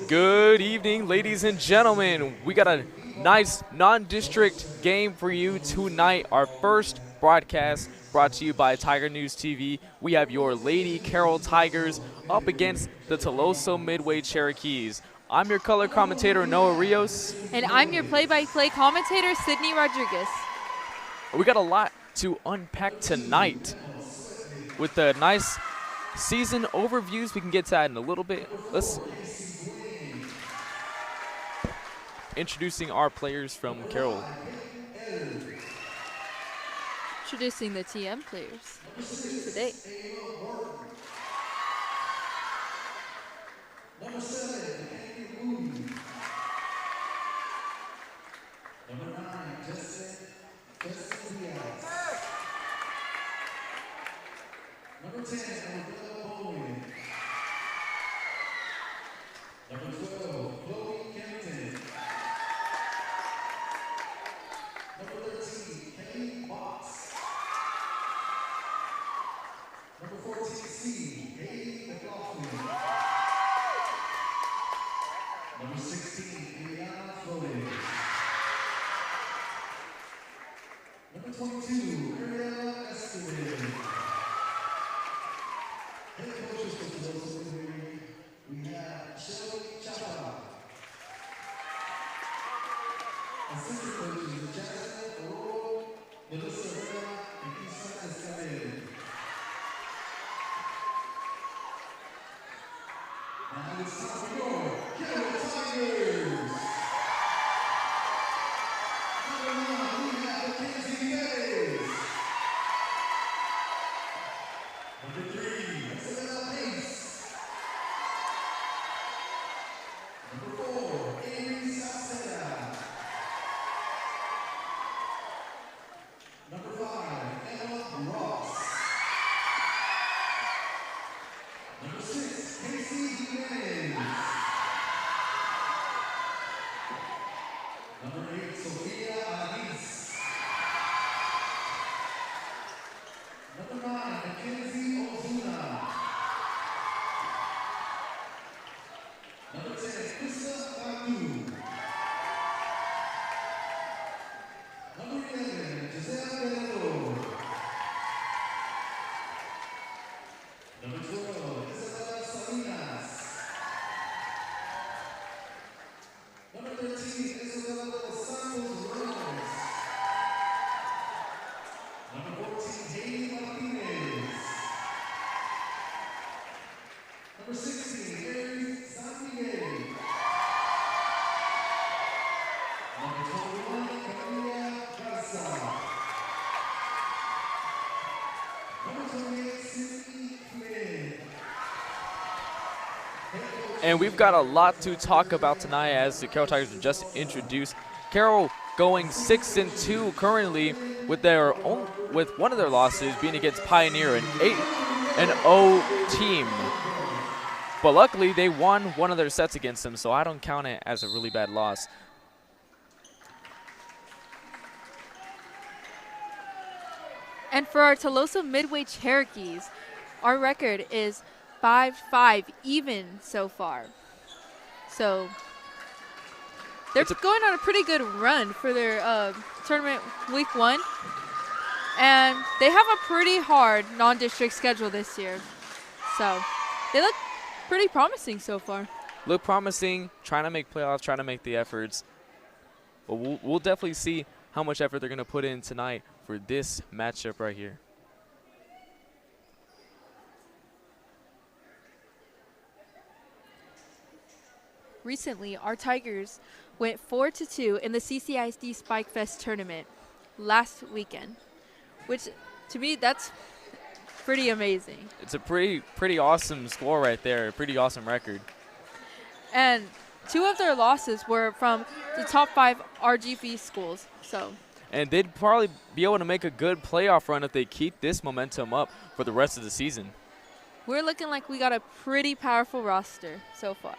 Good evening, ladies and gentlemen. We got a nice non-district game for you tonight. Our first broadcast brought to you by Tiger News TV. We have your Lady Carroll Tigers up against the Tuloso-Midway Cherokees. I'm your color commentator, Noah Rios. And I'm your play-by-play commentator, Sydney Rodriguez. We got a lot to unpack tonight with the nice season overviews. We can get to that in a little bit. Let's introducing our players from Carroll. Introducing the TM players today. Number 7, Andy. Number 9, Justin Diaz. Number 10, Alabama Bowen. Number 12, Chloe Kempton. Number 13, Kelly Box. Number 14, C, Haley McLaughlin. Number 16, Eliana Flores. Number 22, Ariella Escobar. Head coaches for Tuloso-Midway, we have Shelby Chapa. Assistant coaches, Jasmine Aurora, Melissa Herrera, and Isa Escalera. Now it's time for your Carroll Tigers. Number 9, we have Mackenzie Davis. Number 3, Isabella Pace. Number 4, Amy Salceda. Number 5, Emma Ross. Number 6, Casey Jimenez. Number 8, Sofia Alice. Number 9, Mackenzie Ozuna. Number 10, Krista Badu. Number 11, Giselle Bello. Number 12, Isabella Salinas. Number 13, Isabella Dos Santos Ramos. Number 14, Haley Martinez. Number 16, Aries San Miguel. Number 21, Camila Garza. Number 28, Sydney Flynn. And we've got a lot to talk about tonight as the Carroll Tigers were just introduced. Carroll going 6-2 currently with with one of their losses being against Pioneer, an 8-0 team. But luckily they won one of their sets against them, so I don't count it as a really bad loss. And for our Tuloso-Midway Cherokees, our record is 5-5 even so far. So they're going on a pretty good run for their tournament week 1. And they have a pretty hard non-district schedule this year. So they look pretty promising so far. Look promising, trying to make playoffs, trying to make the efforts. But we'll definitely see how much effort they're going to put in tonight for this matchup right here. Recently, our Tigers went 4-2 in the CCISD Spike Fest tournament last weekend, which to me, that's pretty amazing. It's a pretty awesome score right there, a pretty awesome record. And 2 of their losses were from the top 5 RGV schools. And they'd probably be able to make a good playoff run if they keep this momentum up for the rest of the season. We're looking like we got a pretty powerful roster so far.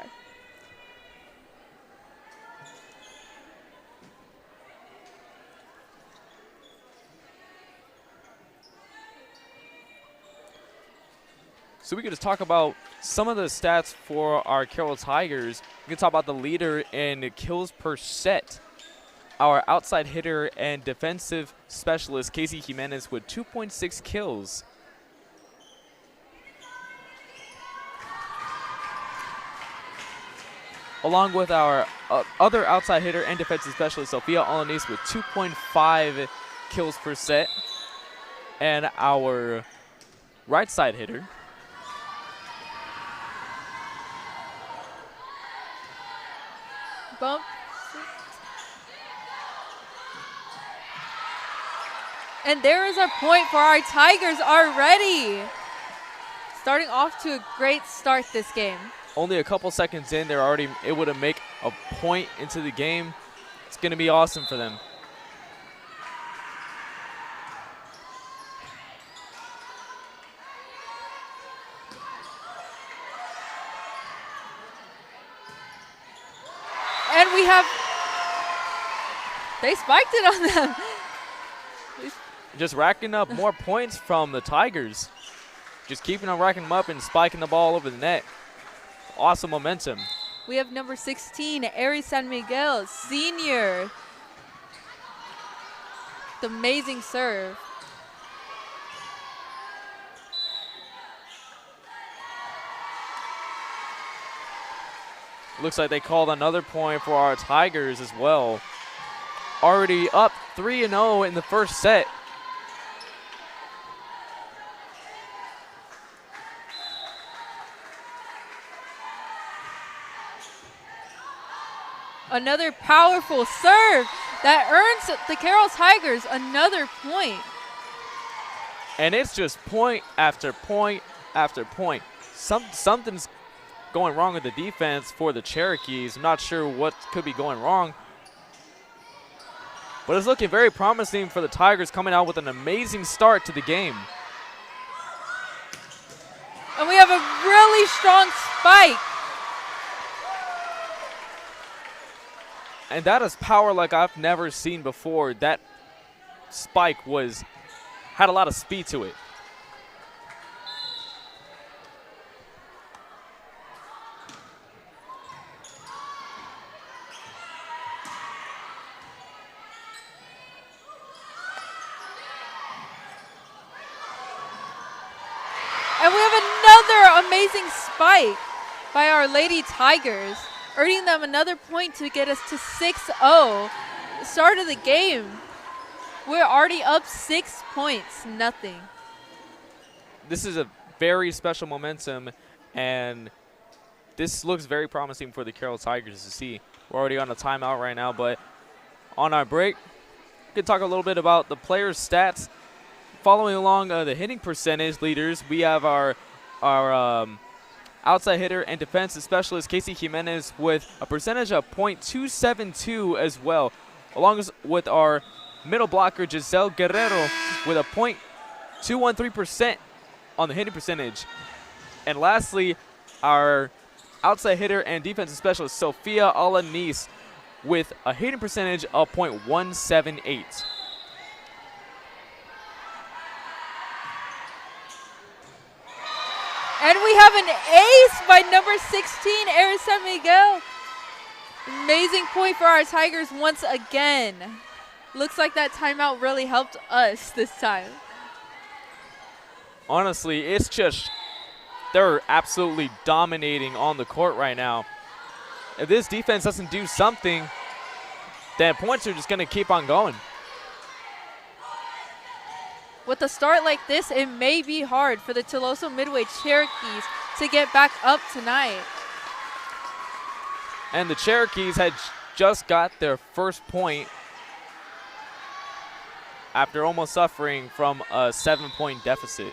So we could just talk about some of the stats for our Carroll Tigers. We can talk about the leader in kills per set. Our outside hitter and defensive specialist, Casey Jimenez, with 2.6 kills. Along with our other outside hitter and defensive specialist, Sophia Alanis, with 2.5 kills per set. And our right side hitter, bump. And there is our point for our Tigers already. Starting off to a great start this game. only a couple seconds in, they're already able to make a point into the game. It's going to be awesome for them. And we have, they spiked it on them. Just racking up more points from the Tigers. Just keeping on racking them up and spiking the ball over the net. Awesome momentum. We have number 16, Ari San Miguel, senior. The amazing serve. Looks like they called another point for our Tigers as well. Already up 3-0 in the first set. Another powerful serve that earns the Carroll Tigers another point. And it's just point after point after point. Something's going wrong with the defense for the Cherokees. I'm not sure what could be going wrong. But it's looking very promising for the Tigers, coming out with an amazing start to the game. And we have a really strong spike. And that is power like I've never seen before. That spike had a lot of speed to it. And we have another amazing spike by our Lady Tigers, earning them another point to get us to 6-0. Start of the game, we're already up 6 points, nothing. This is a very special momentum, and this looks very promising for the Carroll Tigers to see. We're already on a timeout right now, but on our break, we can talk a little bit about the players' stats. Following along the hitting percentage leaders, we have our outside hitter and defensive specialist Casey Jimenez with a percentage of .272 as well, along with our middle blocker Giselle Guerrero with a .213% on the hitting percentage. And lastly, our outside hitter and defensive specialist Sophia Alanis with a hitting percentage of .178. And we have an ace by number 16, Ari San Miguel. Amazing point for our Tigers once again. Looks like that timeout really helped us this time. Honestly, it's just, they're absolutely dominating on the court right now. If this defense doesn't do something, then points are just going to keep on going. With a start like this, it may be hard for the Tuloso-Midway Cherokees to get back up tonight. And the Cherokees had just got their first point after almost suffering from a 7-point deficit.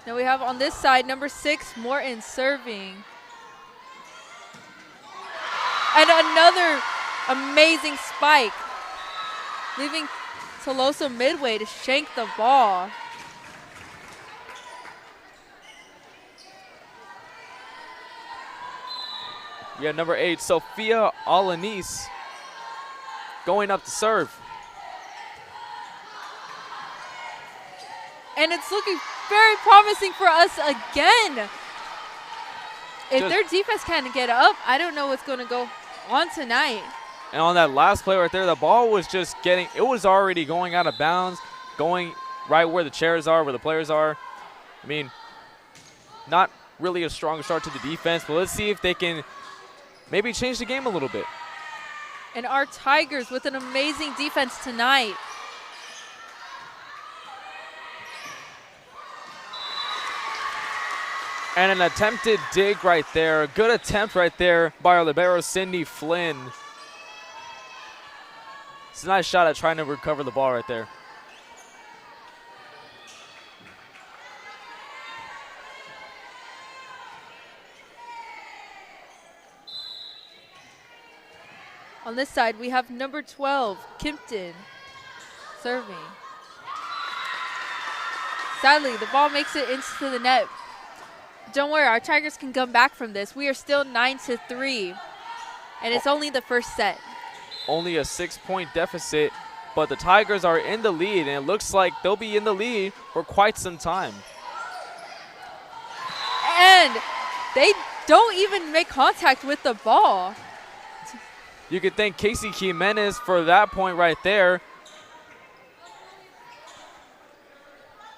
Now we have on this side number 6, Morton serving. And another amazing spike, leaving Tuloso-Midway to shank the ball. We have number 8, Sophia Alanis, going up to serve. And it's looking very promising for us again. If their defense can't get up, I don't know what's going to go on tonight. And on that last play right there, the ball was just getting, it was already going out of bounds, going right where the chairs are, where the players are. I mean, not really a strong start to the defense, but let's see if they can maybe change the game a little bit. And our Tigers with an amazing defense tonight. And an attempted dig right there. A good attempt right there by our libero, Sydney Flynn. It's a nice shot at trying to recover the ball right there. On this side, we have number 12, Kimpton, serving. Sadly, the ball makes it into the net. Don't worry, our Tigers can come back from this. We are still 9-3, and it's only the first set. Only a 6-point deficit, but the Tigers are in the lead, and it looks like they'll be in the lead for quite some time. And they don't even make contact with the ball. You could thank Casey Jimenez for that point right there.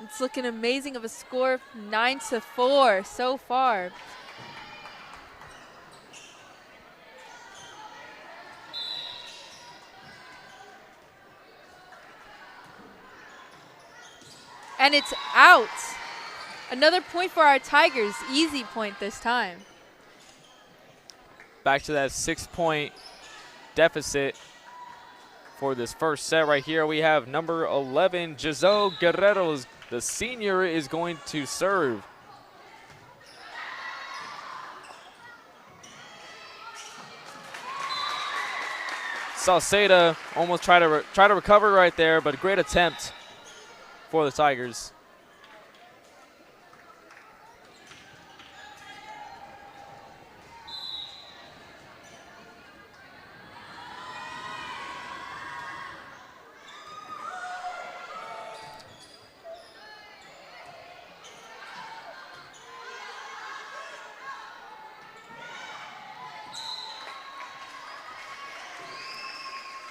It's looking amazing of a score of 9-4 so far. And it's out. Another point for our Tigers. Easy point this time. Back to that 6-point deficit for this first set right here. We have number 11, Giselle Guerrero. The senior is going to serve. Salceda almost try to recover right there, but a great attempt for the Tigers.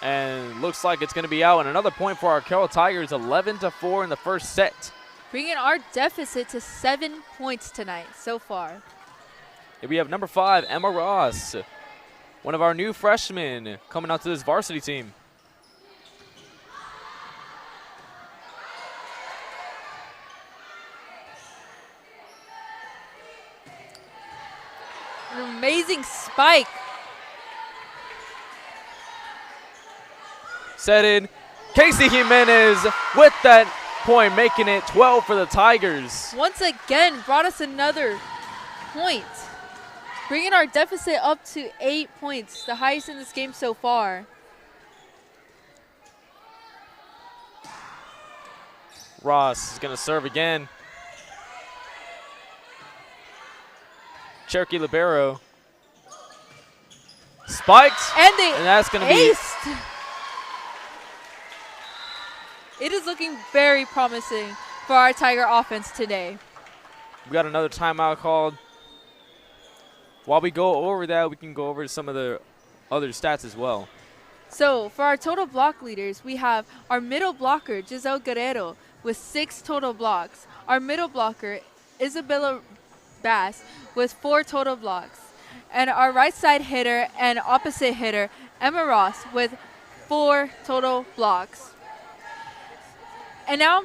And looks like it's going to be out. And another point for our Carroll Tigers, 11-4 in the first set. Bringing our deficit to 7 points tonight so far. Here we have number 5, Emma Ross, one of our new freshmen coming out to this varsity team. An amazing spike. Set in. Casey Jimenez with that point, making it 12 for the Tigers. Once again, brought us another point. Bringing our deficit up to 8 points, the highest in this game so far. Ross is going to serve again. Cherokee libero. Spiked. And that's going to be aced. It is looking very promising for our Tiger offense today. We got another timeout called. While we go over that, we can go over some of the other stats as well. So for our total block leaders, we have our middle blocker, Giselle Guerrero, with 6 total blocks. Our middle blocker, Isabella Bass, with 4 total blocks. And our right side hitter and opposite hitter, Emma Ross, with 4 total blocks. And now,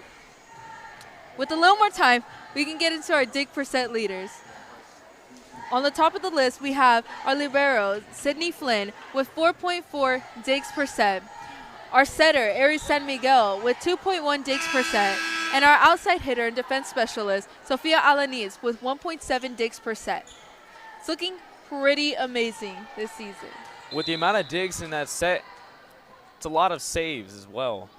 with a little more time, we can get into our dig percent leaders. On the top of the list, we have our libero, Sydney Flynn, with 4.4 digs percent. Our setter, Aries San Miguel, with 2.1 digs percent. And our outside hitter and defense specialist, Sofia Alanis, with 1.7 digs percent. It's looking pretty amazing this season. With the amount of digs in that set, it's a lot of saves as well.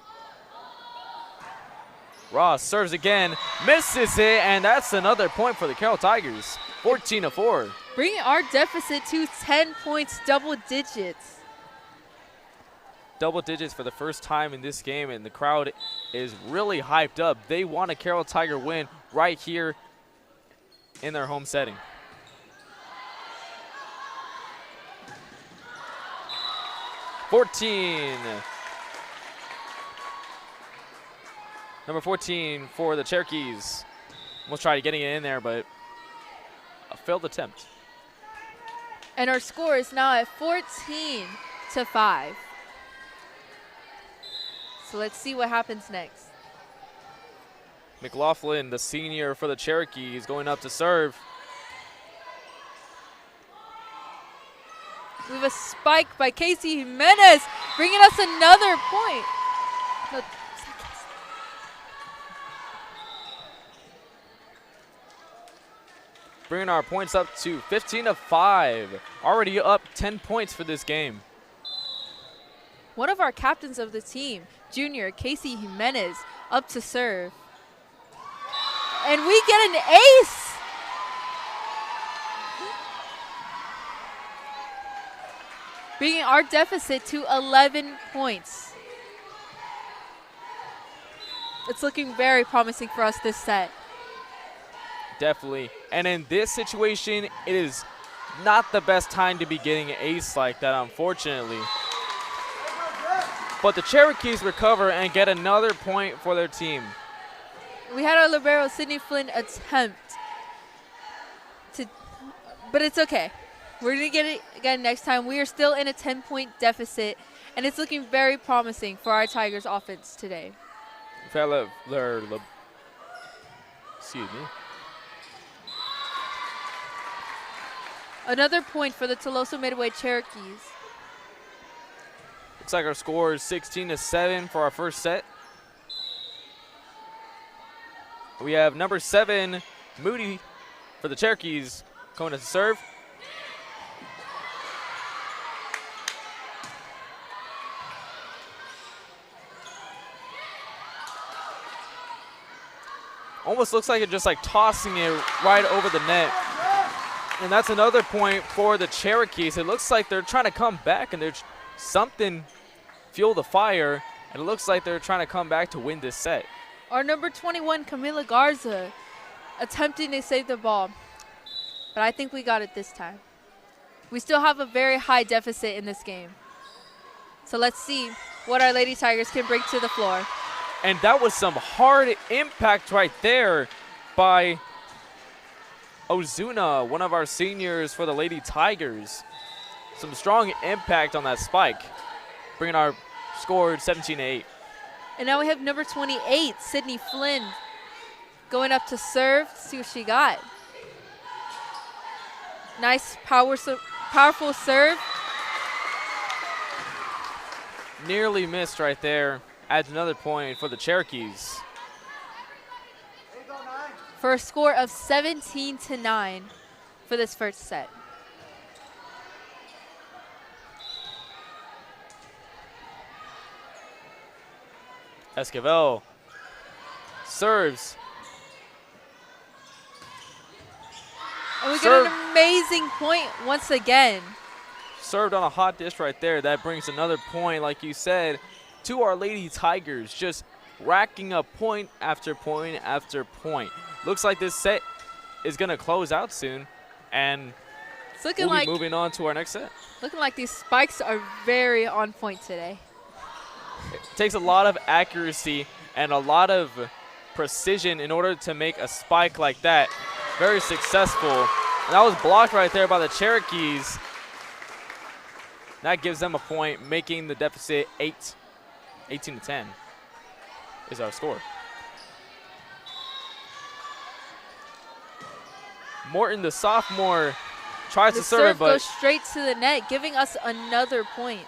Ross serves again, misses it, and that's another point for the Carroll Tigers, 14-4. Bringing our deficit to 10 points, double digits. Double digits for the first time in this game, and the crowd is really hyped up. They want a Carroll Tiger win right here in their home setting. Number 14 for the Cherokees. Almost tried getting it in there, but a failed attempt. And our score is now at 14-5. So let's see what happens next. McLaughlin, the senior for the Cherokees, going up to serve. We have a spike by Casey Jimenez, bringing us another point. No, bringing our points up to 15-5. Already up 10 points for this game. one of our captains of the team, junior Casey Jimenez, up to serve. And we get an ace. Bringing our deficit to 11 points. It's looking very promising for us this set. Definitely. And in this situation, it is not the best time to be getting an ace like that, unfortunately. But the Cherokees recover and get another point for their team. We had our libero, Sydney Flynn, attempt to, but it's okay. We're going to get it again next time. We are still in a 10-point deficit, and it's looking very promising for our Tigers offense today. Excuse me. Another point for the Tuloso-Midway Cherokees. Looks like our score is 16-7 for our first set. We have number 7, Moody, for the Cherokees, going to serve. Almost looks like it just like tossing it right over the net. And that's another point for the Cherokees. It looks like they're trying to come back, and there's something fuel the fire, and it looks like they're trying to come back to win this set. Our number 21, Camila Garza, attempting to save the ball. But I think we got it this time. We still have a very high deficit in this game. So let's see what our Lady Tigers can bring to the floor. And that was some hard impact right there by Ozuna, one of our seniors for the Lady Tigers. Some strong impact on that spike, bringing our score 17-8. And now we have number 28, Sydney Flynn, going up to serve. See what she got. Nice powerful serve. Nearly missed right there. Adds another point for the Cherokees. For a score of 17-9 for this first set. Esquivel serves. And we get an amazing point once again. Served on a hot dish right there. That brings another point, like you said, to our Lady Tigers, just racking up point after point after point. Looks like this set is going to close out soon, and it's looking we'll like be moving on to our next set. Looking like these spikes are very on point today. It takes a lot of accuracy and a lot of precision in order to make a spike like that. Very successful. And that was blocked right there by the Cherokees. That gives them a point, making the deficit 18-10 is our score. Morton, the sophomore, tries to serve, but goes straight to the net, giving us another point.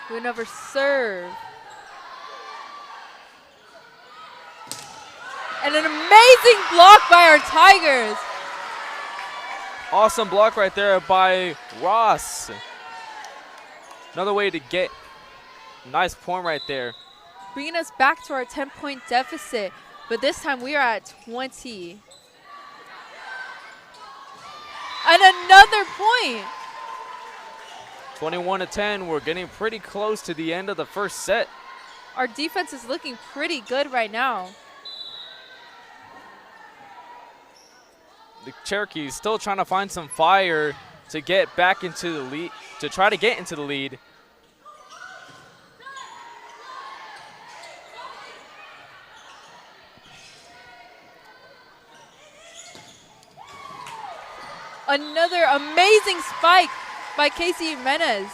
We never serve. And an amazing block by our Tigers. Awesome block right there by Ross. Another way to get nice point right there. Bringing us back to our 10-point deficit. But this time we are at 20. And another point. 21-10. We're getting pretty close to the end of the first set. Our defense is looking pretty good right now. The Cherokees still trying to find some fire to get back into the lead, to try to get into the lead. Another amazing spike by Casey Jimenez.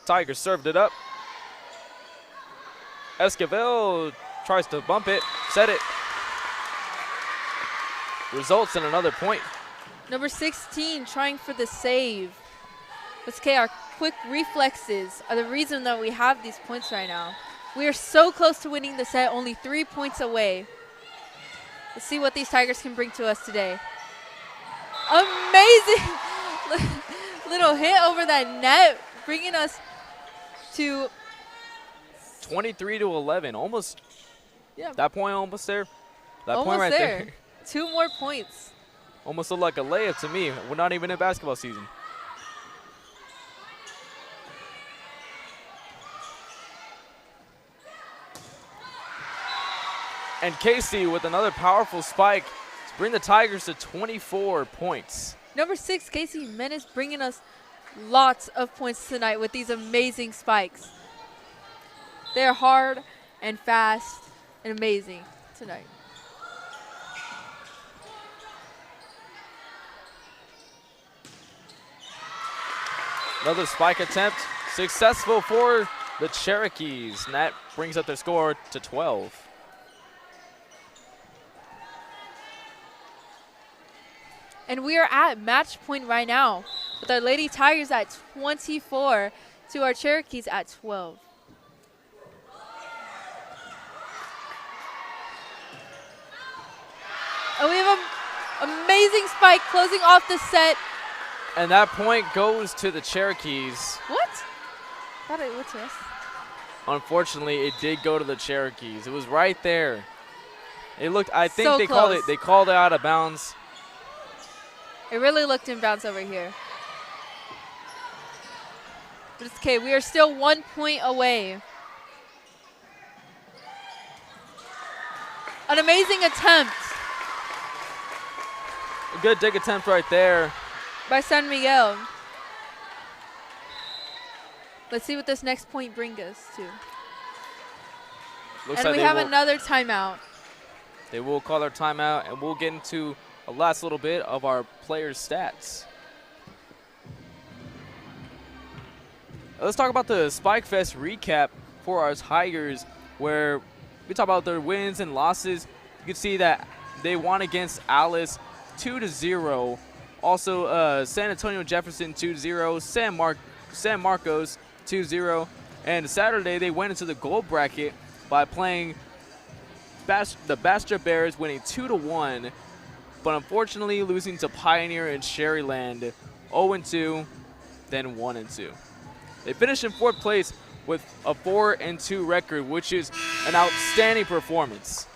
Tigers served it up. Esquivel tries to bump it, set it. Results in another point. Number 16 trying for the save. Let's okay, our quick reflexes are the reason that we have these points right now. We are so close to winning the set, only 3 points away. Let's see what these Tigers can bring to us today. Amazing little hit over that net, bringing us to 23-11, almost. Yeah, That point almost there. That almost point right there. 2 more points. Almost looked like a layup to me. We're not even in basketball season. And Casey with another powerful spike to bring the Tigers to 24 points. Number 6, Casey Jimenez, bringing us lots of points tonight with these amazing spikes. They're hard and fast and amazing tonight. Another spike attempt, successful for the Cherokees. And that brings up their score to 12. And we are at match point right now with our Lady Tigers at 24 to our Cherokees at 12. And we have an amazing spike closing off the set. And that point goes to the Cherokees. What? Thought it went to us. Unfortunately, it did go to the Cherokees. It was right there. It looked, I think So they close. called it out of bounds. It really looked in bounds over here. But it's okay. We are still 1 point away. An amazing attempt A good dig attempt right there. by San Miguel. Let's see what this next point brings us to. Looks And like we have another timeout. they will call their timeout, and we'll get into a last little bit of our players' stats. Let's talk about the Spike Fest recap for our Tigers, where we talk about their wins and losses. You can see that they won against Alice 2-0. Also, San Antonio Jefferson 2-0, San Marcos 2-0. And Saturday, they went into the gold bracket by playing the Bastra Bears, winning 2-1. But unfortunately, losing to Pioneer and Sherryland 0-2, then 1-2. They finished in 4th place with a 4-2 record, which is an outstanding performance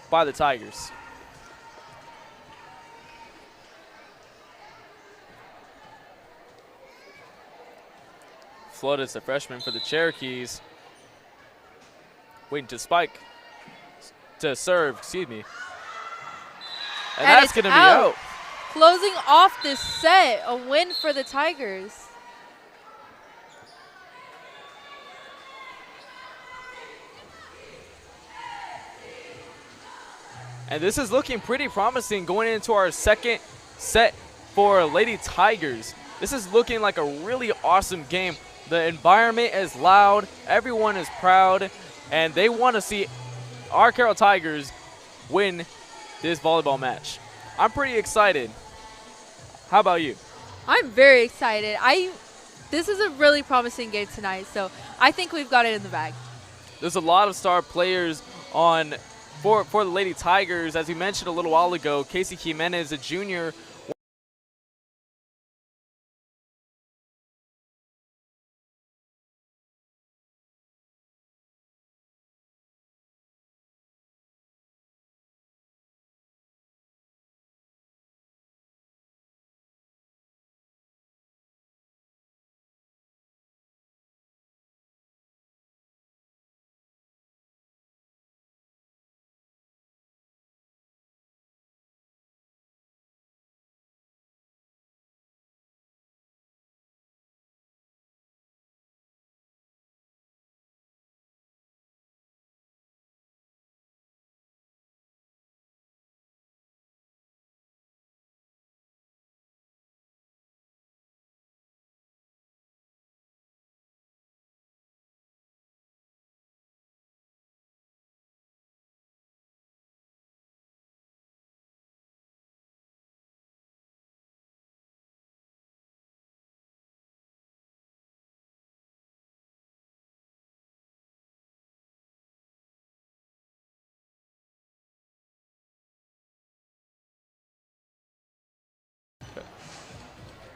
by the Tigers. Flood is the freshman for the Cherokees. Waiting to spike, to serve, excuse me. And that's it's going to be out. out. Closing off this set, a win for the Tigers. And this is looking pretty promising going into our second set for Lady Tigers. This is looking like a really awesome game. The environment is loud, everyone is proud, and they want to see our Carroll Tigers win this volleyball match. I'm pretty excited. How about you? I'm very excited. This is a really promising game tonight, so I think we've got it in the bag. There's a lot of star players on for the Lady Tigers, as we mentioned a little while ago, Casey Jimenez, a junior,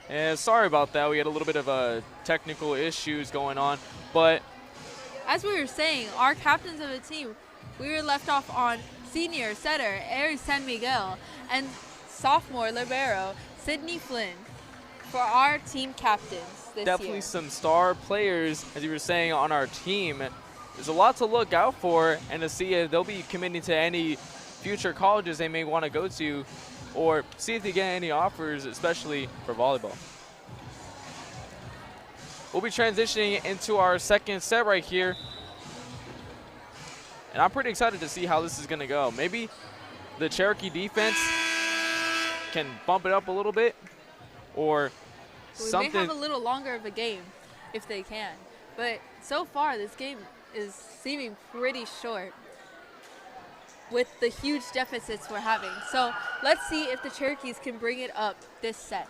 and sorry about that. We had a little bit of technical issues going on, but As we were saying, our captains of the team, we were left off on senior setter Eric San Miguel and sophomore libero Sydney Flynn for our team captains this definitely year. some star players, as you were saying, on our team. There's a lot to look out for and to see if they'll be committing to any future colleges they may want to go to, or see if they get any offers, especially for volleyball. We'll be transitioning into our second set right here. And I'm pretty excited to see how this is going to go. Maybe the Cherokee defense can bump it up a little bit, or We something. may have a little longer of a game if they can. But so far, this game is seeming pretty short with the huge deficits we're having. So let's see if the Cherokees can bring it up this set.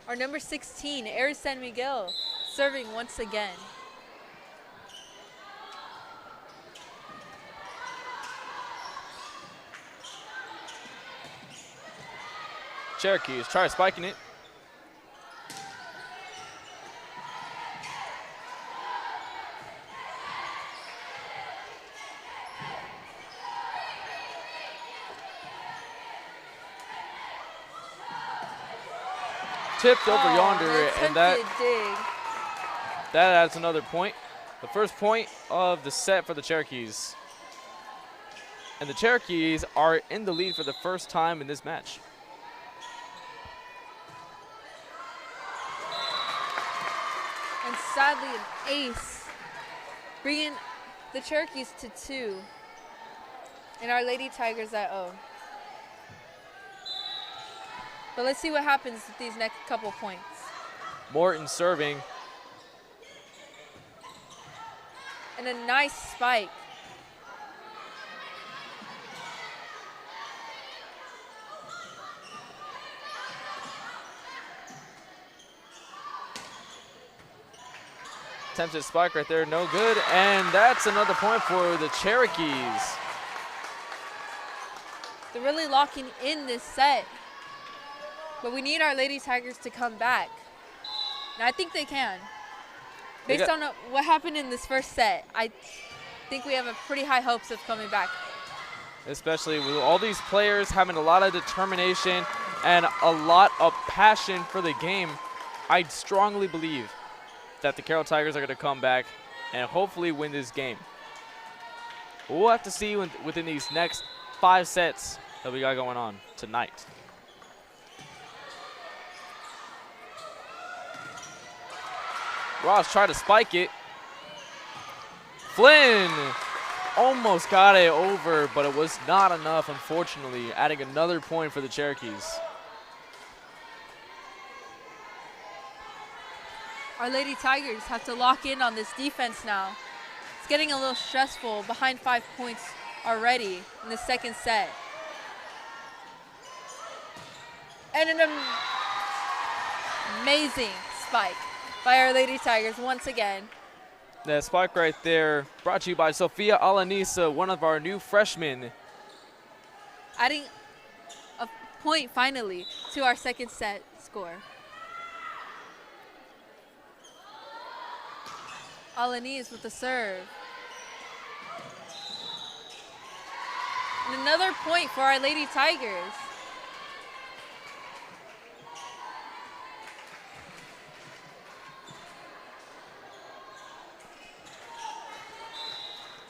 Our number 16, Eris San Miguel, serving once again. Cherokees try spiking it. Tipped over yonder, and that adds another point. The first point of the set for the Cherokees. And the Cherokees are in the lead for the first time in this match. And sadly, an ace, bringing the Cherokees to 2, and our Lady Tigers at 0. But let's see what happens with these next couple points. Morton serving. And a nice spike. Attempted spike right there, no good. And that's another point for the Cherokees. They're really locking in this set. But we need our Lady Tigers to come back. And I think they can. Based on what happened in this first set, I think we have a pretty high hopes of coming back. Especially with all these players having a lot of determination and a lot of passion for the game. I strongly believe that the Carroll Tigers are going to come back and hopefully win this game. We'll have to see within these next 5 sets that we got going on tonight. Ross tried to spike it. Flynn almost got it over, but it was not enough, unfortunately, adding another point for the Cherokees. Our Lady Tigers have to lock in on this defense now. It's getting a little stressful, behind 5 points already in the second set. And Amazing spike by our Lady Tigers once again. That spike right there brought to you by Sophia Alanisa, one of our new freshmen. Adding a point finally to our second set score. Alanis with the serve. And another point for our Lady Tigers.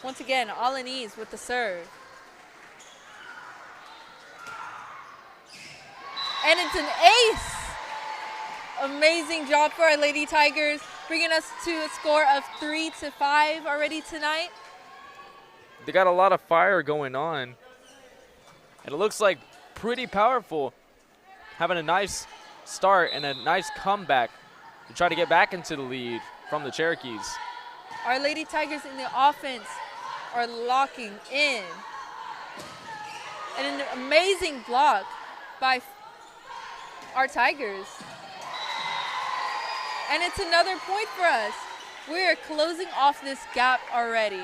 Once again, Alanis with the serve. And it's an ace! Amazing job for our Lady Tigers, bringing us to a score of 3-5 already tonight. They got a lot of fire going on. And it looks like pretty powerful. Having a nice start and a nice comeback to try to get back into the lead from the Cherokees. Our Lady Tigers in the offense are locking in. And an amazing block by our Tigers. And it's another point for us. We are closing off this gap already.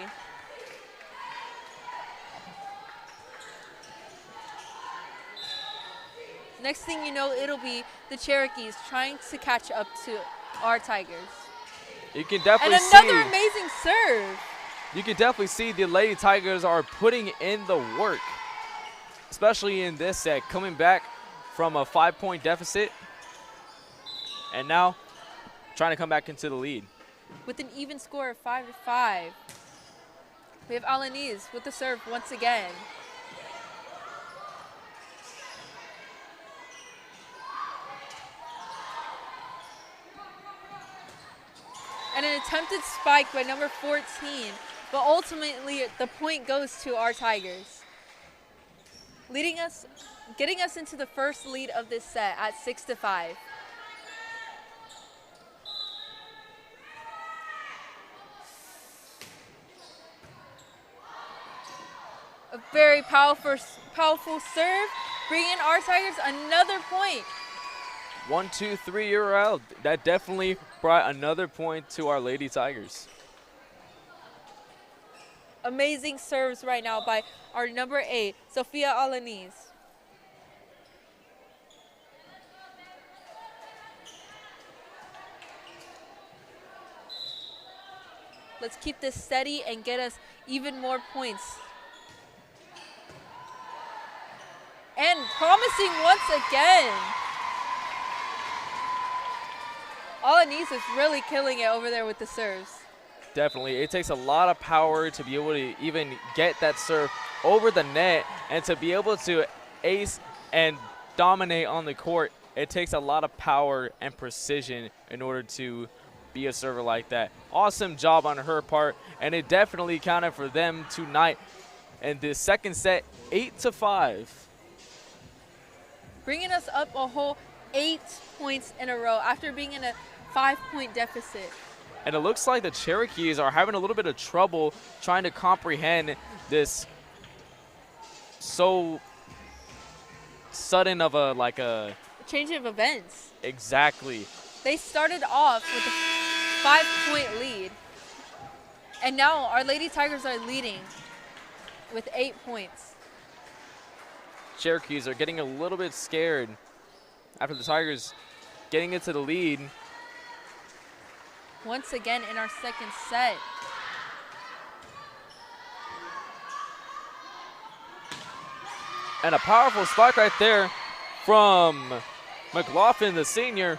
Next thing you know, it'll be the Cherokees trying to catch up to our Tigers. You can definitely and another amazing serve. You can definitely see the Lady Tigers are putting in the work, especially in this set, coming back from a 5-point deficit and now trying to come back into the lead. With an even score of 5-5, we have Alanis with the serve once again. And an attempted spike by number 14, but ultimately the point goes to our Tigers. Getting us into the first lead of this set at 6-5. A very powerful serve, bringing our Tigers another point. 1, 2, 3, you're out. That definitely brought another point to our Lady Tigers. Amazing serves right now by our number 8, Sophia Alanis. Let's keep this steady and get us even more points. And promising once again. Alanis is really killing it over there with the serves. Definitely. It takes a lot of power to be able to even get that serve over the net and to be able to ace and dominate on the court. It takes a lot of power and precision in order to be a server like that. Awesome job on her part, and it definitely counted for them tonight. And the second set, 8-5. Bringing us up a whole 8 points in a row after being in a 5-point deficit. And it looks like the Cherokees are having a little bit of trouble trying to comprehend this so sudden of a change of events. Exactly. They started off with a 5-point lead, and now our Lady Tigers are leading with 8 points. Cherokees are getting a little bit scared after the Tigers getting into the lead. Once again in our second set. And a powerful spike right there from McLaughlin, the senior.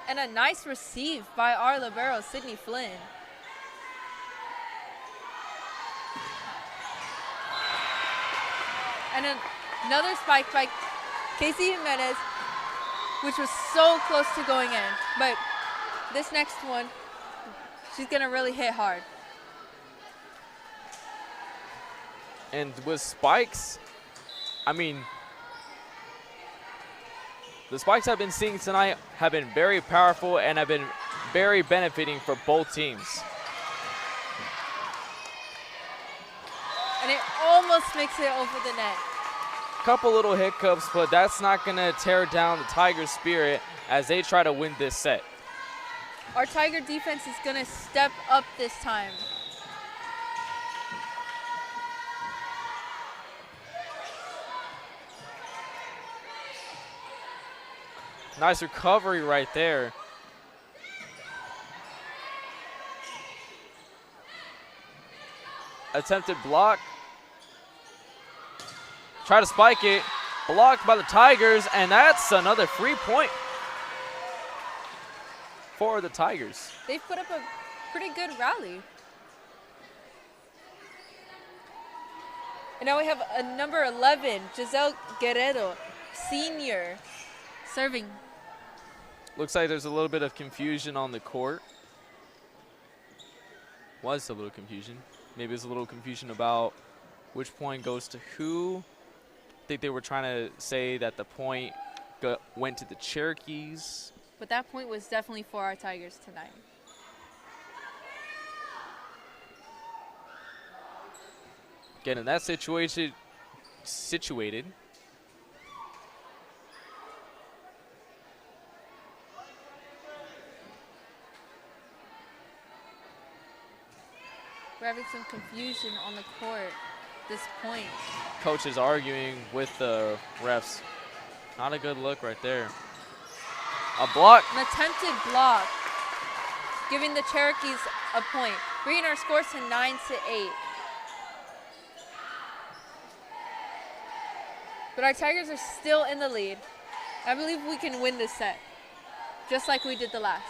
And a nice receive by our libero, Sydney Flynn. And another spike by Casey Jimenez, which was so close to going in. But this next one, she's going to really hit hard. And with spikes, I mean, the spikes I've been seeing tonight have been very powerful and have been very benefiting for both teams. And it almost makes it over the net. Couple little hiccups, but that's not going to tear down the Tigers' spirit as they try to win this set. Our Tiger defense is going to step up this time. Nice recovery right there. Attempted block. Try to spike it. Blocked by the Tigers, and that's another free point for the Tigers. They've put up a pretty good rally. And now we have a number 11, Giselle Guerrero, senior, serving. Looks like there's a little bit of confusion on the court. Was a little confusion. Maybe it's a little confusion about which point goes to who. I think they were trying to say that the point went to the Cherokees. But that point was definitely for our Tigers tonight. Getting that situated. We're having some confusion on the court at this point. Coach is arguing with the refs. Not a good look right there. A block. An attempted block, giving the Cherokees a point, bringing our scores to 9-8. But our Tigers are still in the lead. I believe we can win this set, just like we did the last.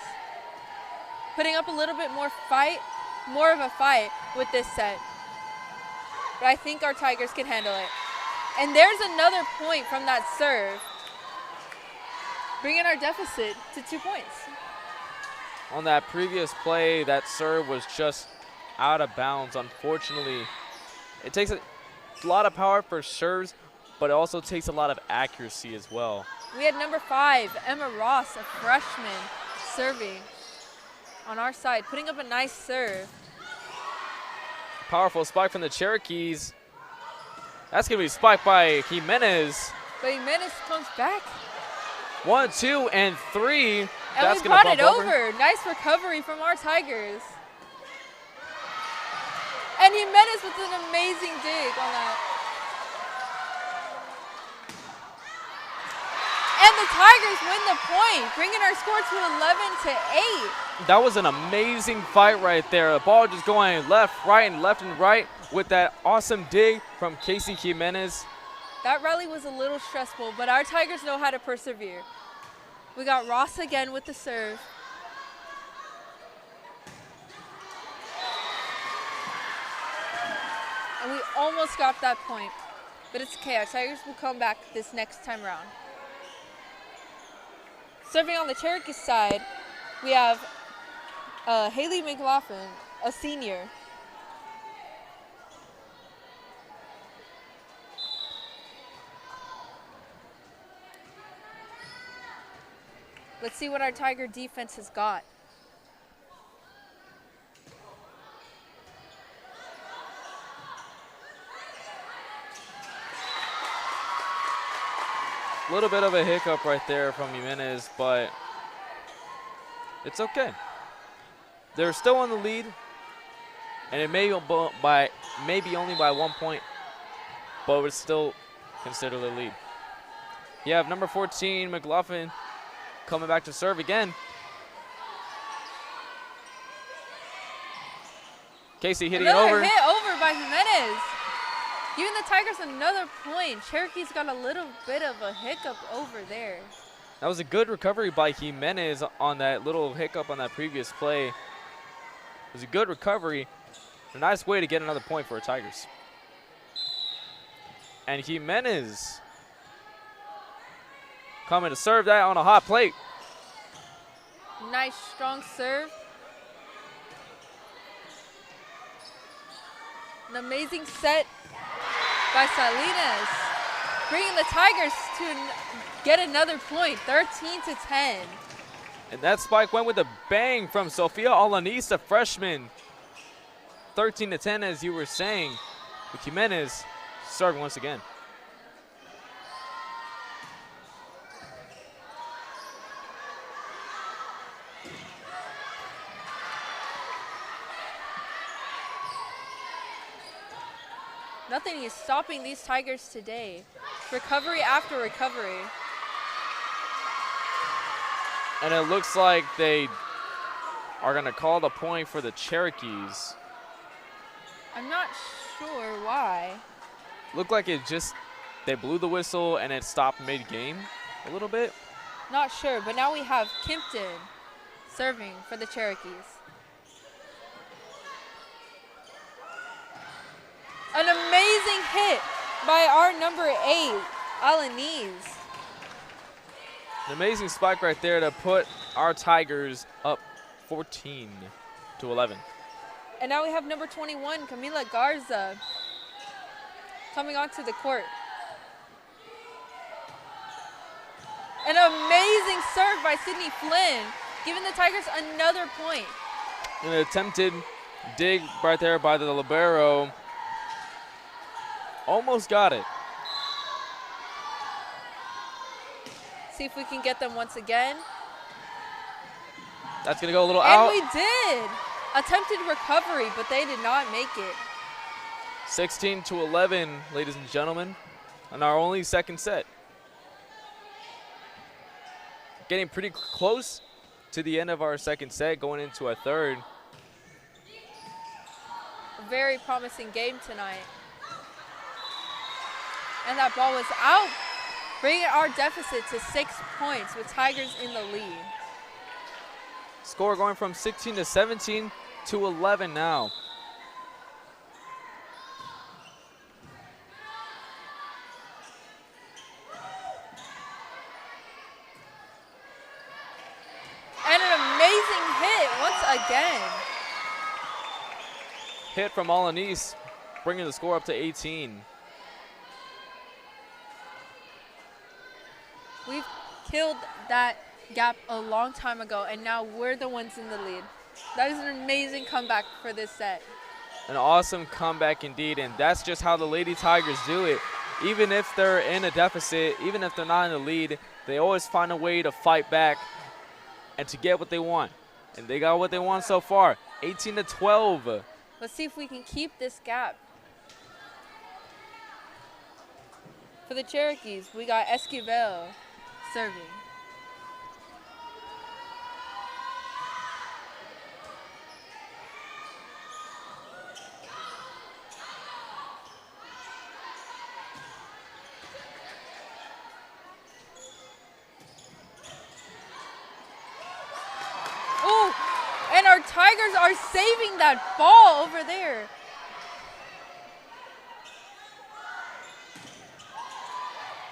Putting up a little bit more of a fight with this set. But I think our Tigers can handle it. And there's another point from that serve, bringing our deficit to 2 points. On that previous play, that serve was just out of bounds, unfortunately. It takes a lot of power for serves, but it also takes a lot of accuracy as well. We had number 5, Emma Ross, a freshman, serving on our side, putting up a nice serve. Powerful spike from the Cherokees. That's going to be spiked by Jimenez. But Jimenez comes back. 1, 2, and 3. And That's we going to brought bump it over. over. Nice recovery from our Tigers. And Jimenez with an amazing dig on that. And the Tigers win the point, bringing our score to 11-8. That was an amazing fight right there. The ball just going left and right with that awesome dig from Casey Jimenez. That rally was a little stressful, but our Tigers know how to persevere. We got Ross again with the serve. And we almost got that point, but it's okay. Our Tigers will come back this next time around. Serving on the Cherokee side, we have Haley McLaughlin, a senior. Let's see what our Tiger defense has got. A little bit of a hiccup right there from Jimenez, but it's okay. They're still in the lead, and it may be only by 1 point, but it's still considered a lead. You have number 14, McLaughlin, coming back to serve again. Casey hitting it over. Another hit over by Jimenez. Giving the Tigers another point. Cherokee's got a little bit of a hiccup over there. That was a good recovery by Jimenez on that little hiccup on that previous play. It was a good recovery. A nice way to get another point for our Tigers. And Jimenez coming to serve that on a hot plate. Nice strong serve. An amazing set by Salinas, bringing the Tigers to get another point, 13-10. And that spike went with a bang from Sofia Alanis, the freshman. 13-10, as you were saying, with Jimenez serving once again. Nothing is stopping these Tigers today. Recovery after recovery. And it looks like they are going to call the point for the Cherokees. I'm not sure why. Looked like they blew the whistle and it stopped mid-game a little bit. Not sure, but now we have Kimpton serving for the Cherokees. An amazing hit by our number 8, Alanis. An amazing spike right there to put our Tigers up 14-11. And now we have number 21, Camila Garza, coming onto the court. An amazing serve by Sydney Flynn, giving the Tigers another point. An attempted dig right there by the libero. Almost got it. See if we can get them once again. That's going to go a little And out. we did. Attempted recovery, but they did not make it. 16-11, ladies and gentlemen, on our only second set. Getting pretty close to the end of our second set, going into a third. A very promising game tonight. And that ball was out, bringing our deficit to 6 points with Tigers in the lead. Score going from 16 to 17 to 11 now. And an amazing hit once again. Hit from Alanis, bringing the score up to 18. We've killed that gap a long time ago, and now we're the ones in the lead. That is an amazing comeback for this set. An awesome comeback indeed, and that's just how the Lady Tigers do it. Even if they're in a deficit, even if they're not in the lead, they always find a way to fight back and to get what they want. And they got what they want so far, 18-12. Let's see if we can keep this gap. For the Cherokees, we got Esquivel serving. Ooh, and our Tigers are saving that ball over there.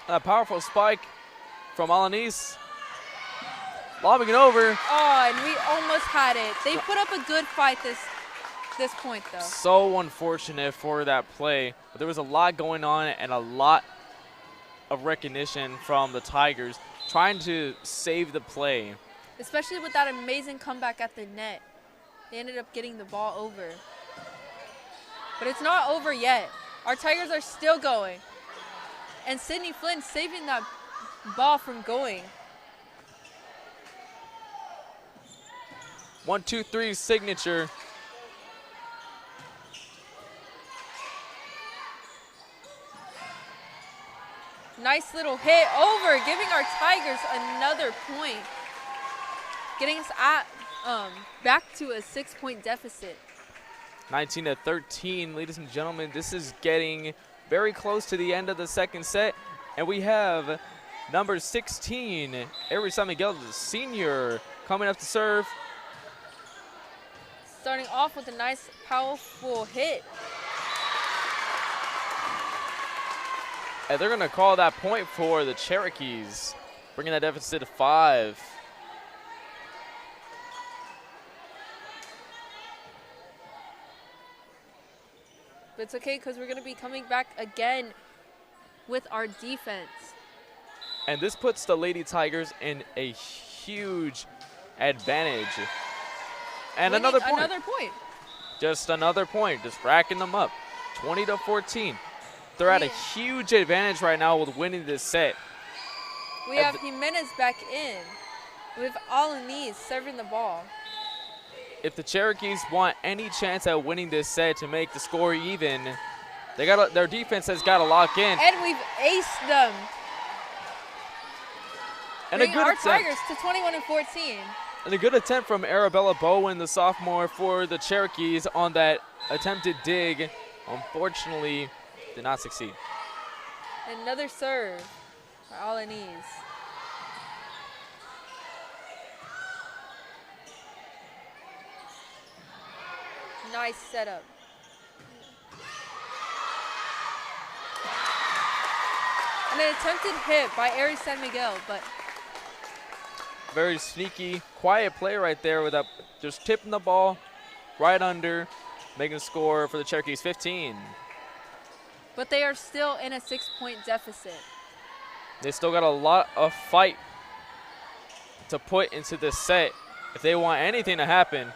A powerful spike from Alanis. Lobbing it over. Oh, and we almost had it. They put up a good fight this point, though. So unfortunate for that play. But there was a lot going on and a lot of recognition from the Tigers trying to save the play. Especially with that amazing comeback at the net. They ended up getting the ball over. But it's not over yet. Our Tigers are still going. And Sydney Flynn saving that ball from going. 1-2-3 signature. Nice little hit over, giving our Tigers another point. Getting us back to a 6-point deficit. 19-13, ladies and gentlemen. This is getting very close to the end of the second set. And we have number 16, Avery San Miguel, the senior, coming up to serve. Starting off with a nice, powerful hit. And they're going to call that point for the Cherokees, bringing that deficit to 5. But it's okay because we're going to be coming back again with our defense. And this puts the Lady Tigers in a huge advantage. And another point. Another point. Just another point, just racking them up. 20-14. They're at a huge advantage right now with winning this set. We have Jimenez back in with Alanis serving the ball. If the Cherokees want any chance at winning this set to make the score even, Their defense has got to lock in. And we've aced them. And a Bringing good our attempt. Tigers to 21-14. And a good attempt from Arabella Bowen, the sophomore for the Cherokees, on that attempted dig. Unfortunately, did not succeed. Another serve for Alanese. Nice setup. And an attempted hit by Aries San Miguel, but Very sneaky, quiet play right there with just tipping the ball right under, making a score for the Cherokees 15. they are still in a 6-point deficit. They still got a lot of fight to put into this set if they want anything to happen.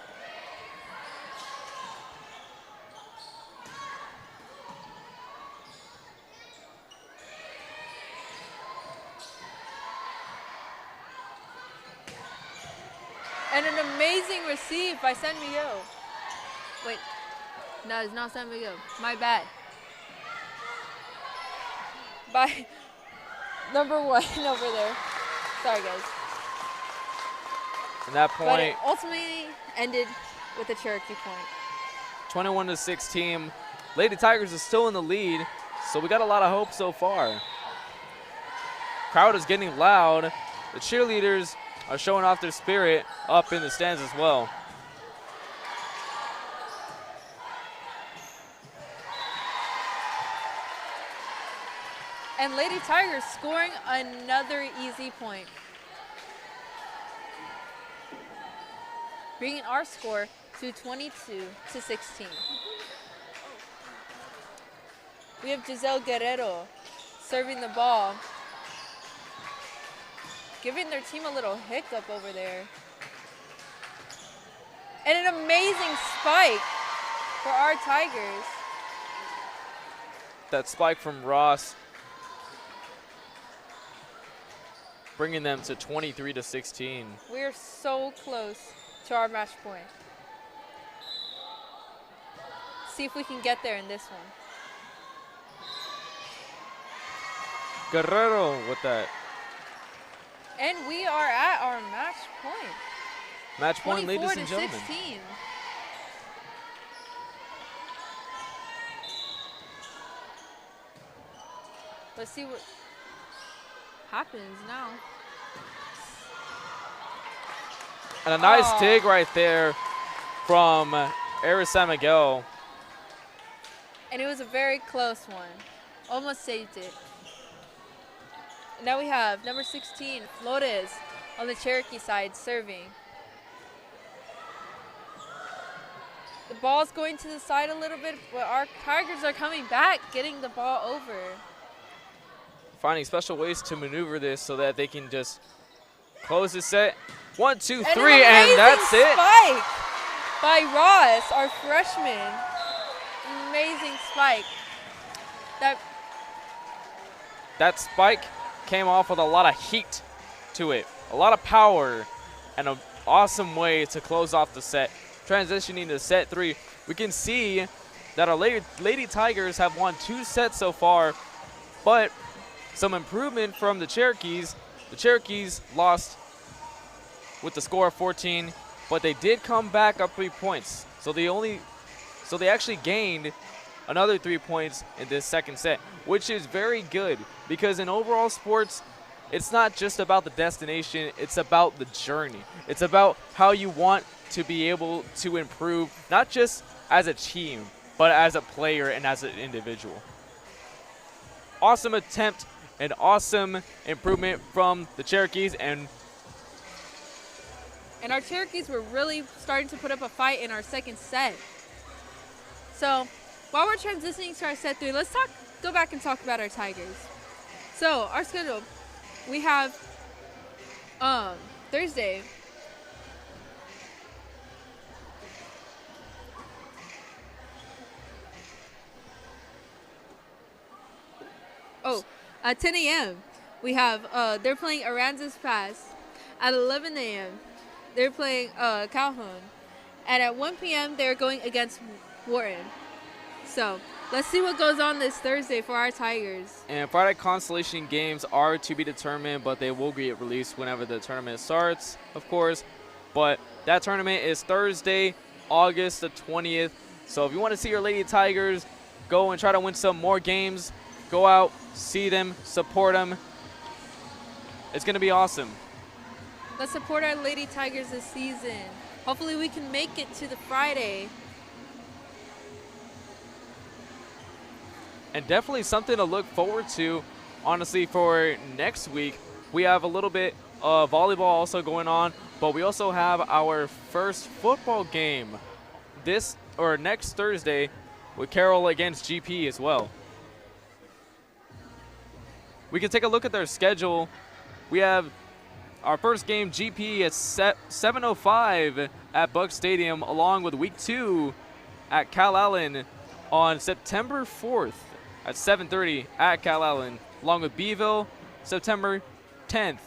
And an amazing receive by San Miguel. Wait, no, it's not San Miguel. My bad. By number 1 over there. Sorry, guys. And that But it point, ultimately ended with a Cherokee point. 21-16. Lady Tigers is still in the lead, so we got a lot of hope so far. Crowd is getting loud. The cheerleaders are showing off their spirit up in the stands as well. And Lady Tigers scoring another easy point. Bringing our score to 22-16. We have Giselle Guerrero serving the ball, giving their team a little hiccup over there. And an amazing spike for our Tigers. That spike from Ross, bringing them to 23-16. We are so close to our match point. See if we can get there in this one. Guerrero with that. And we are at our match point. Match point, ladies and 24-16. gentlemen. Let's see what happens now. And a nice Oh. dig right there from Aris San Miguel. And it was a very close one. Almost saved it. Now we have number 16, Flores, on the Cherokee side serving. The ball's going to the side a little bit, but our Tigers are coming back, getting the ball over. Finding special ways to maneuver this so that they can just close the set. 1, 2, 3, And an and that's amazing it. spike by Ross, our freshman. Amazing spike. That spike came off with a lot of heat to it, a lot of power, and an awesome way to close off the set. Transitioning to set 3, we can see that our Lady Tigers have won 2 sets so far, but some improvement from the Cherokees. The Cherokees lost with the score of 14, but they did come back up 3 points. So they actually gained another 3 points in this second set, which is very good because in overall sports, it's not just about the destination, it's about the journey. It's about how you want to be able to improve, not just as a team, but as a player and as an individual. Awesome attempt and awesome improvement from the Cherokees, and our Cherokees were really starting to put up a fight in our second set. So while we're transitioning to our set 3, let's go back and talk about our Tigers. So our schedule, we have Thursday. At 10 a.m. we have they're playing Aransas Pass. At 11 a.m. they're playing Calhoun, and at 1 p.m. they're going against Wharton. So let's see what goes on this Thursday for our Tigers. And Friday consolation games are to be determined, but they will get released whenever the tournament starts, of course. But that tournament is Thursday, August the 20th. So if you want to see your Lady Tigers go and try to win some more games, go out, see them, support them. It's going to be awesome. Let's support our Lady Tigers this season. Hopefully we can make it to the Friday. And definitely something to look forward to, honestly, for next week. We have a little bit of volleyball also going on, but we also have our first football game next Thursday with Carroll against GP as well. We can take a look at their schedule. We have our first game, GP, at 7:05 at Buck Stadium, along with week 2 at Cal Allen on September 4th at 7:30 at Cal Allen, along with Beeville, September 10th,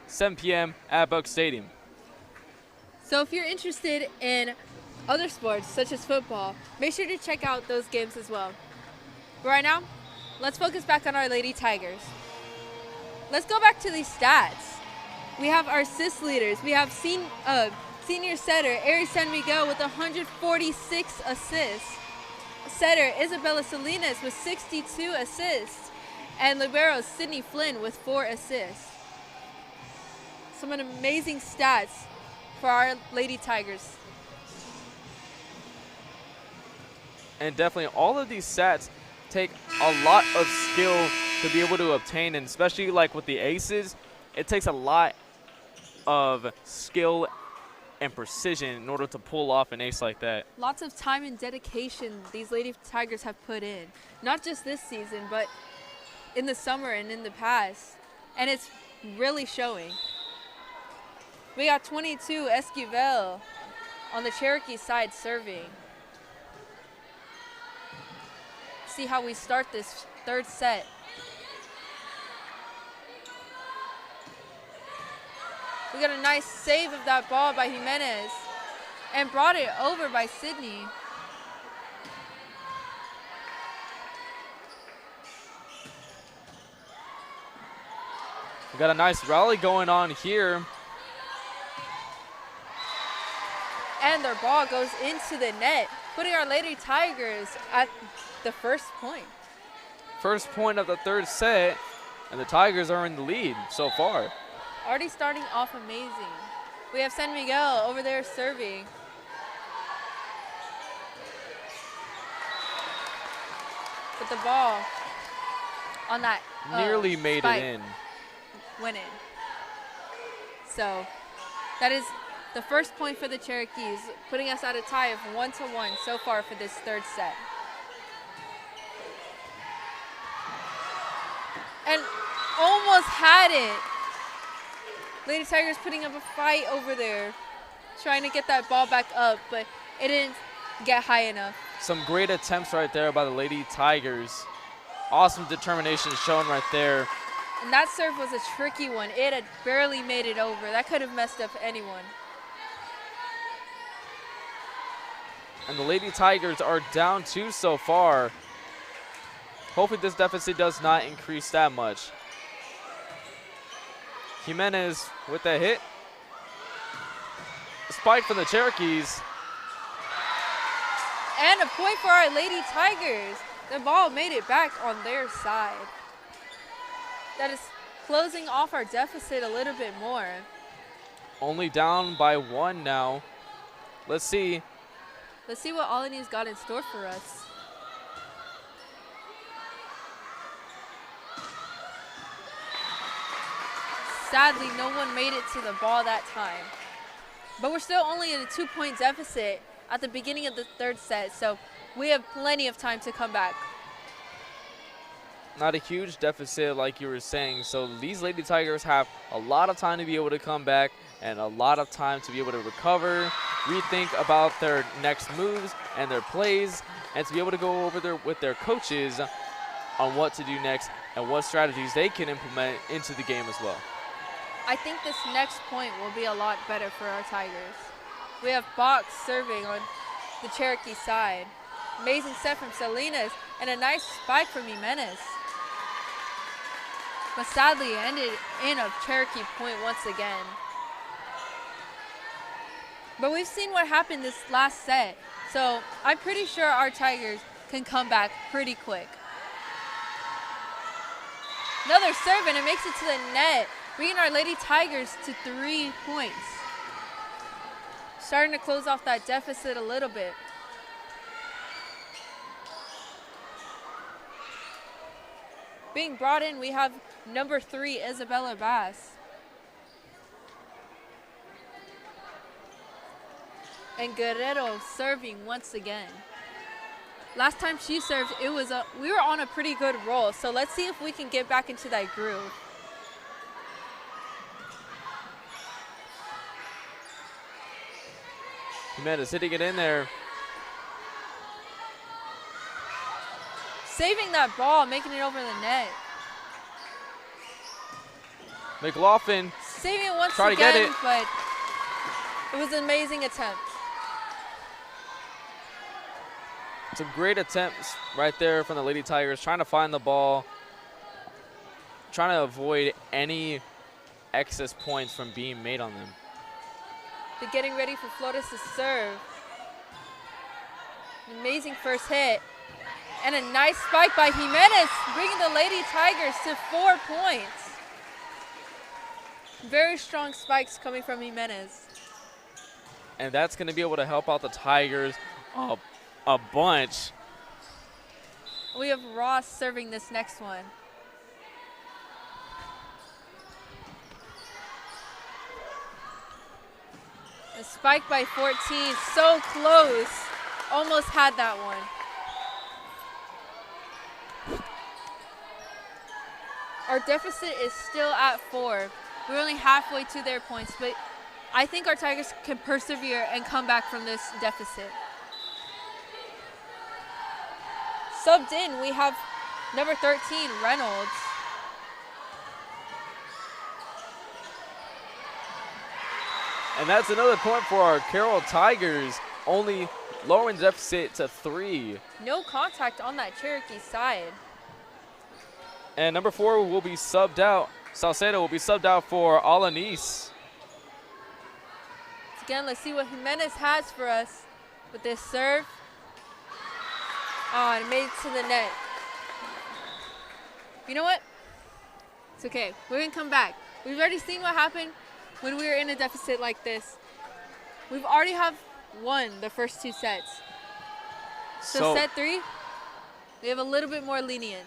7 p.m. at Buck Stadium. So if you're interested in other sports, such as football, make sure to check out those games as well. But right now, let's focus back on our Lady Tigers. Let's go back to these stats. We have our assist leaders. We have senior setter Aries San Miguel with 146 assists. Setter Isabella Salinas with 62 assists. And libero Sydney Flynn with 4 assists. Some amazing stats for our Lady Tigers. And definitely all of these stats take a lot of skill to be able to obtain, and especially like with the aces, it takes a lot of skill and precision in order to pull off an ace like that. Lots of time and dedication these Lady Tigers have put in, not just this season, but in the summer and in the past, and it's really showing. We got 22 Esquivel on the Cherokee side serving. See how we start this third set. We got a nice save of that ball by Jimenez and brought it over by Sydney. We got a nice rally going on here. And their ball goes into the net, putting our Lady Tigers at the first point. First point of the third set, and the Tigers are in the lead so far. Already starting off amazing. We have San Miguel over there serving. But the ball on that nearly made spike it in. Went in. So that is the first point for the Cherokees, putting us at a tie of 1-1 so far for this third set. And almost had it. Lady Tigers putting up a fight over there, trying to get that ball back up, but it didn't get high enough. Some great attempts right there by the Lady Tigers. Awesome determination shown right there. And that serve was a tricky one. It had barely made it over. That could have messed up anyone. And the Lady Tigers are down 2 so far. Hopefully this deficit does not increase that much. Jimenez with a hit. Spike from the Cherokees. And a point for our Lady Tigers. The ball made it back on their side. That is closing off our deficit a little bit more. Only down by 1 now. Let's see. Let's see what Alani's got in store for us. Sadly, no one made it to the ball that time. But we're still only in a 2-point deficit at the beginning of the third set, so we have plenty of time to come back. Not a huge deficit like you were saying, so these Lady Tigers have a lot of time to be able to come back and a lot of time to be able to recover, rethink about their next moves and their plays, and to be able to go over there with their coaches on what to do next and what strategies they can implement into the game as well. I think this next point will be a lot better for our Tigers. We have Box serving on the Cherokee side. Amazing set from Salinas and a nice spike from Jimenez. But sadly, it ended in a Cherokee point once again. But we've seen what happened this last set, so I'm pretty sure our Tigers can come back pretty quick. Another serve, and it makes it to the net, bringing our Lady Tigers to 3 points. Starting to close off that deficit a little bit. Being brought in, we have number 3, Isabella Bass. And Guerrero serving once again. Last time she served, we were on a pretty good roll, so let's see if we can get back into that groove. Jimenez hitting it in there. Saving that ball, making it over the net. McLaughlin Saving it once try to again, get it. but it was an amazing attempt. Some great attempts right there from the Lady Tigers, trying to find the ball, trying to avoid any excess points from being made on them. They're getting ready for Flores to serve. An amazing first hit. And a nice spike by Jimenez, bringing the Lady Tigers to 4 points. Very strong spikes coming from Jimenez. And that's going to be able to help out the Tigers a bunch. We have Ross serving this next one. A spike by 14, so close. Almost had that one. Our deficit is still at 4. We're only halfway to their points, but I think our Tigers can persevere and come back from this deficit. Subbed in, we have number 13, Reynolds. And that's another point for our Carroll Tigers, only lowering the deficit to 3. No contact on that Cherokee side. And number 4 will be subbed out. Salcedo will be subbed out for Alanis. Again, let's see what Jimenez has for us with this serve. Oh, and it made it to the net. You know what? It's okay. We're going to come back. We've already seen what happened when we were in a deficit like this. We've already have won the first 2 sets. So set 3, we have a little bit more lenience.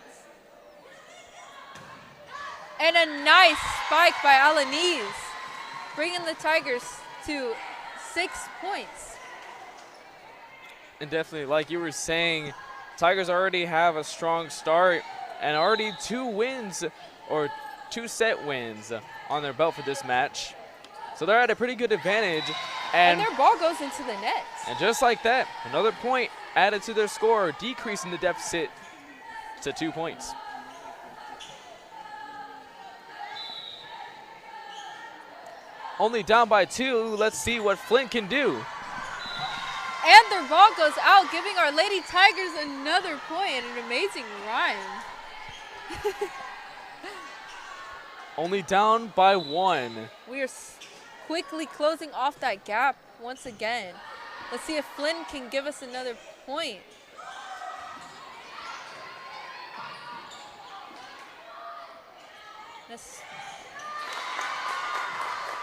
And a nice spike by Alanis, bringing the Tigers to 6 points. And definitely, like you were saying, Tigers already have a strong start and already 2 wins, or 2 set wins on their belt for this match. So they're at a pretty good advantage. And their ball goes into the net. And just like that, another point added to their score, decreasing the deficit to 2 points. Only down by 2. Let's see what Flint can do. And their ball goes out, giving our Lady Tigers another point and an amazing rhyme. Only down by 1. We are quickly closing off that gap once again. Let's see if Flynn can give us another point.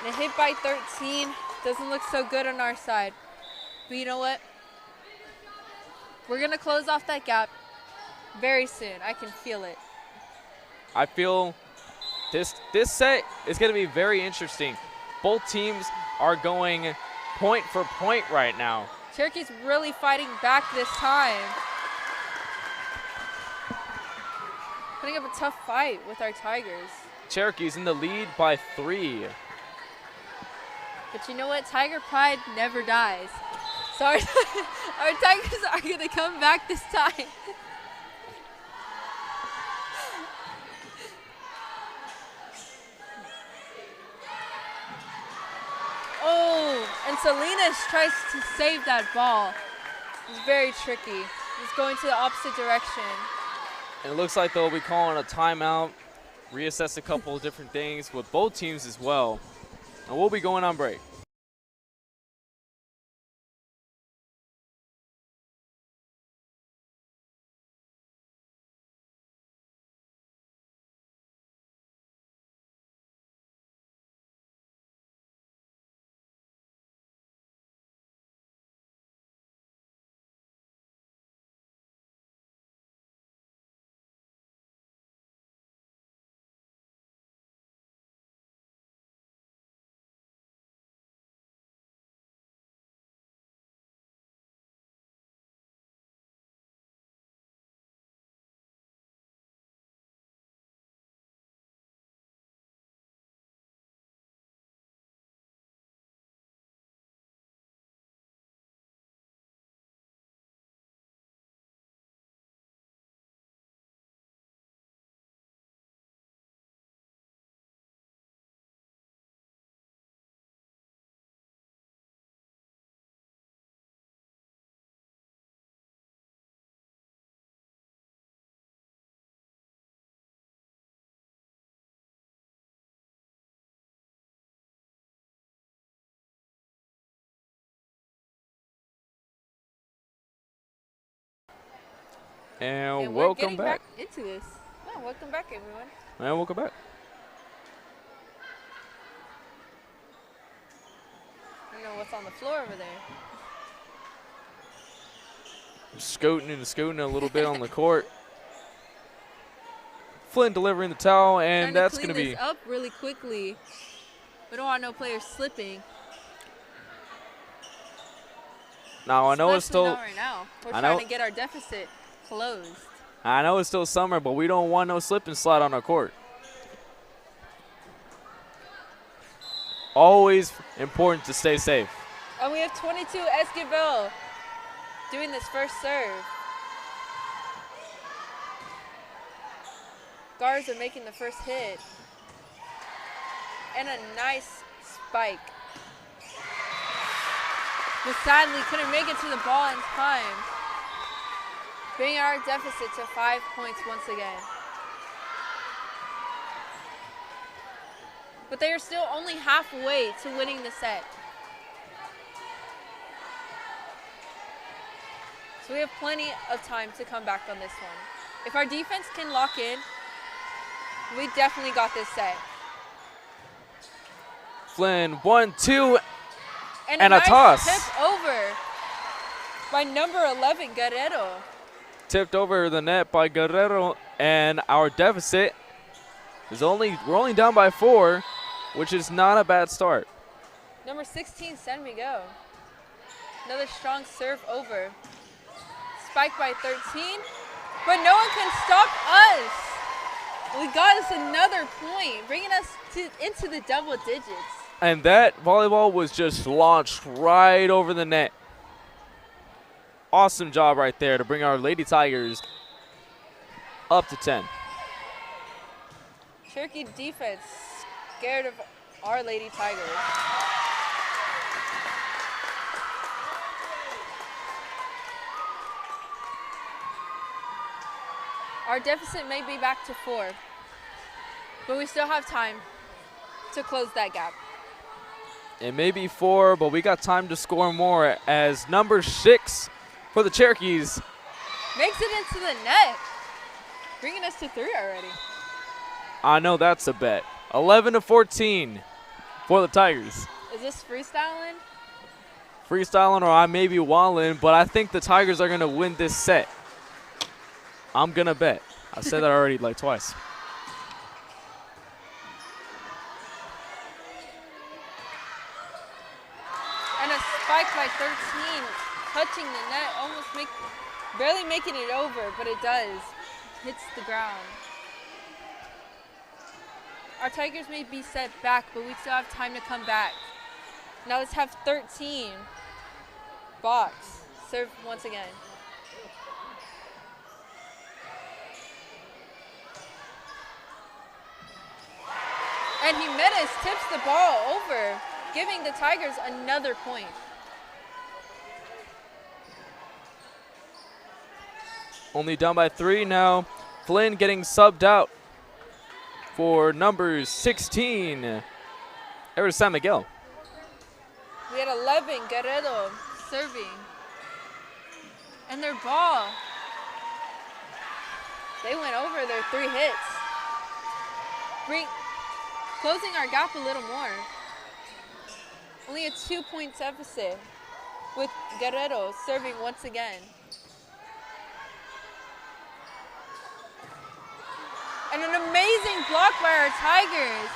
And a hit by 13 doesn't look so good on our side. But you know what? We're going to close off that gap very soon. I can feel it. I feel this set is going to be very interesting. Both teams are going point for point right now. Cherokee's really fighting back this time. Putting up a tough fight with our Tigers. Cherokee's in the lead by 3. But you know what? Tiger pride never dies. So our Tigers are going to come back this time. Oh, and Salinas tries to save that ball. It's very tricky. It's going to the opposite direction. And it looks like they'll be calling a timeout, reassess a couple of different things with both teams as well. And we'll be going on break. And we're welcome getting back into this. Yeah, welcome back, everyone. And welcome back. I don't know what's on the floor over there. Scooting and scooting a little bit on the court. Flynn delivering the towel, and that's going to be up really quickly. We don't want no players slipping. Now I know it's Especially still. not right now. We're I trying know- to get our deficit closed. I know it's still summer, but we don't want no slip and slide on our court. Always important to stay safe. And we have 22 Esquivel doing this first serve. Guards are making the first hit. And a nice spike. But sadly couldn't make it to the ball in time. Bringing our deficit to 5 points once again. But they are still only halfway to winning the set. So we have plenty of time to come back on this one. If our defense can lock in, we definitely got this set. Flynn, 1-2, And a nice toss. tip over by number 11, Guerrero. Tipped over the net by Guerrero, and our deficit is we're only down by 4, which is not a bad start. Number 16, San Miguel. Another strong serve over. Spike by 13, but no one can stop us. We got us another point, bringing us into the double digits. And that volleyball was just launched right over the net. Awesome job right there to bring our Lady Tigers up to 10. Cherokee defense scared of our Lady Tigers. Our deficit may be back to 4, but we still have time to close that gap. It may be 4, but we got time to score more as number 6 for the Cherokees Makes it into the net, bringing us to 3 already. I know that's a bet. 11-14 for the Tigers. Is this freestyling? Freestyling, or I may be walling, but I think the Tigers are going to win this set. I'm going to bet. I've said that already like twice. And a spike by 13, touching the net, barely making it over, but it does. Hits the ground. Our Tigers may be set back, but we still have time to come back. Now let's have 13. Box. Serve once again. And Jimenez tips the ball over, giving the Tigers another point. Only down by 3 now. Flynn getting subbed out for number 16, Ever San Miguel. We had 11, Guerrero serving. And their ball, they went over their 3 hits. Closing our gap a little more. Only a 2-point deficit with Guerrero serving once again. And an amazing block by our Tigers.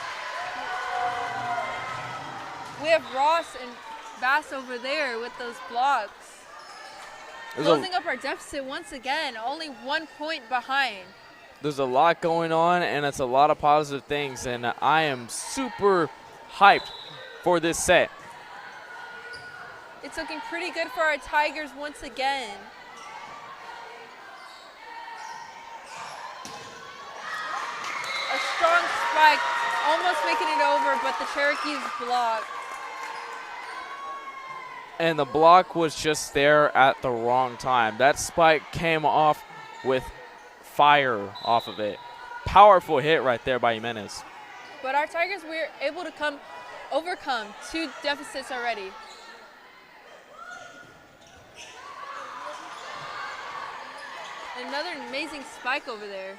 We have Ross and Bass over there with those blocks. Closing up our deficit once again, only 1 point behind. There's a lot going on, and it's a lot of positive things, and I am super hyped for this set. It's looking pretty good for our Tigers once again. A strong spike, almost making it over, but the Cherokees block. And the block was just there at the wrong time. That spike came off with fire off of it. Powerful hit right there by Jimenez. But our Tigers, we're able to overcome 2 deficits already. Another amazing spike over there.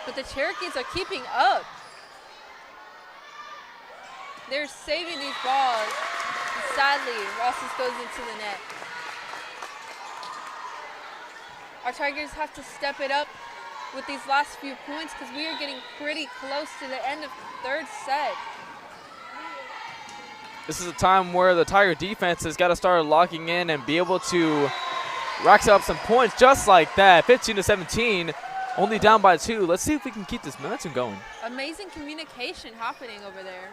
But the Cherokees are keeping up. They're saving these balls. And sadly, Rosses goes into the net. Our Tigers have to step it up with these last few points because we are getting pretty close to the end of the 3rd set. This is a time where the Tiger defense has got to start locking in and be able to rack up some points just like that. 15-17, only down by 2. Let's see if we can keep this momentum going. Amazing communication happening over there.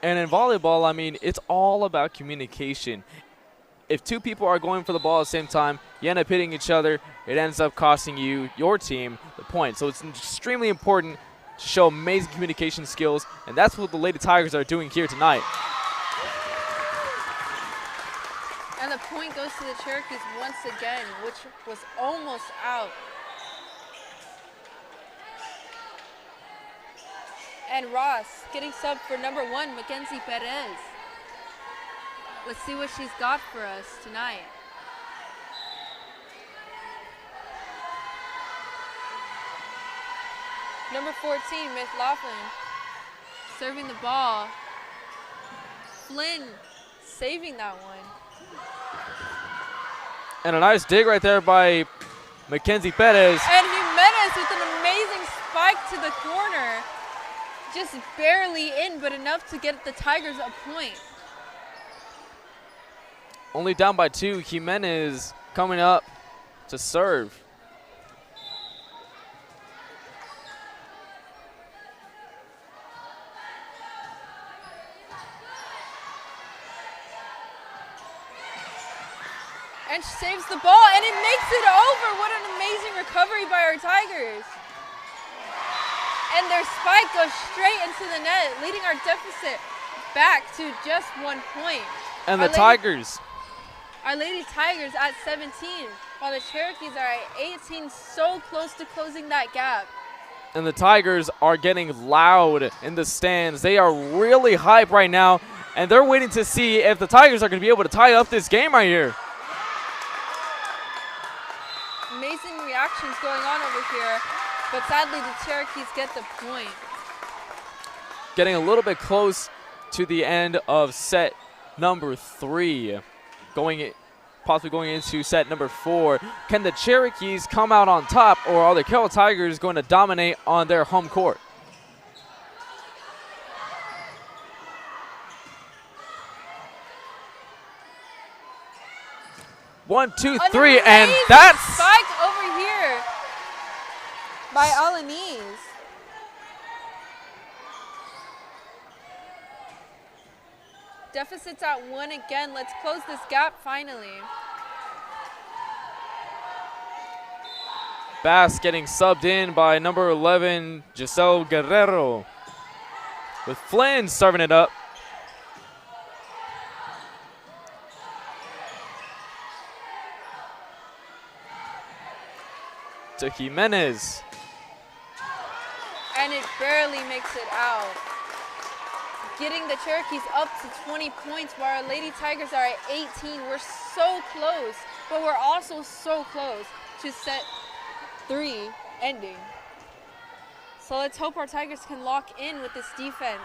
And in volleyball, I mean, it's all about communication. If 2 people are going for the ball at the same time, you end up hitting each other. It ends up costing you, your team, the point. So it's extremely important to show amazing communication skills, and that's what the Lady Tigers are doing here tonight. And the point goes to the Cherokees once again, which was almost out. And Ross getting subbed for number 1, Mackenzie Perez. Let's see what she's got for us tonight. Number 14, Miss Laughlin, serving the ball. Flynn saving that one. And a nice dig right there by Mackenzie Perez. And Jimenez with an amazing spike to the corner. Just barely in, but enough to get the Tigers a point. Only down by 2. Jimenez coming up to serve. And she saves the ball, and it makes it over. What an amazing recovery by our Tigers. And their spike goes straight into the net, leading our deficit back to just 1 point. And the Tigers. Our Lady Tigers at 17, while the Cherokees are at 18, so close to closing that gap. And the Tigers are getting loud in the stands. They are really hyped right now, and they're waiting to see if the Tigers are going to be able to tie up this game right here. Amazing reactions going on over here, but sadly the Cherokees get the point. Getting a little bit close to the end of set number 3. Possibly going into set number 4. Can the Cherokees come out on top, or are the Carroll Tigers going to dominate on their home court? One, two, three, and that's spike over here by Alanis. Deficits at 1 again. Let's close this gap finally. Bass getting subbed in by number 11, Giselle Guerrero. With Flynn serving it up. to Jimenez. And it barely makes it out. Getting the Cherokees up to 20 points while our Lady Tigers are at 18. We're so close, but we're also so close to set 3 ending. So let's hope our Tigers can lock in with this defense.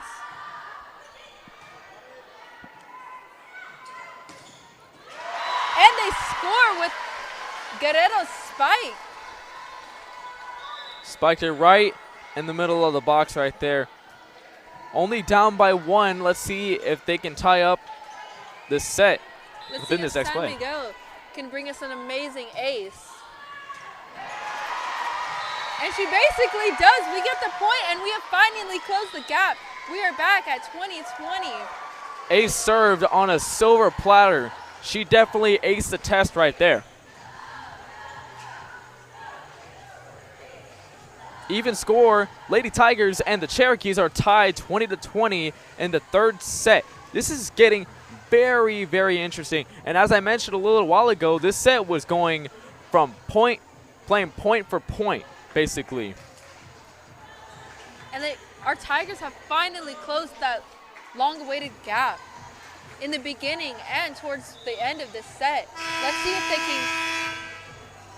And they score with Guerrero's spike. Spiked it right in the middle of the box right there. Only down by 1. Let's see if they can tie up this set within this next play. Miguel can bring us an amazing ace. And she basically does. We get the point, and we have finally closed the gap. We are back at 20-20. Ace served on a silver platter. She definitely aced the test right there. Even score, Lady Tigers and the Cherokees are tied 20-20 in the 3rd set. This is getting very, very interesting. And as I mentioned a little while ago, this set was going from playing point for point, basically. And our Tigers have finally closed that long-awaited gap in the beginning and towards the end of this set. Let's see if they can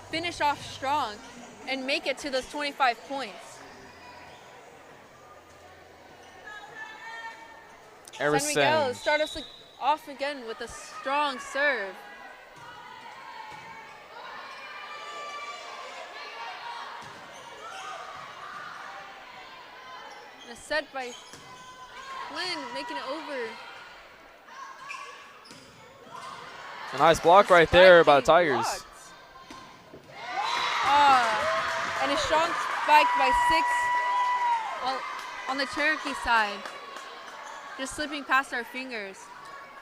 finish off strong and make it to those 25 points. San Miguel start us off again with a strong serve. And a set by Flynn, making it over. A nice block right there by the Tigers. And a strong spike by 6 on the Cherokee side. Just slipping past our fingers.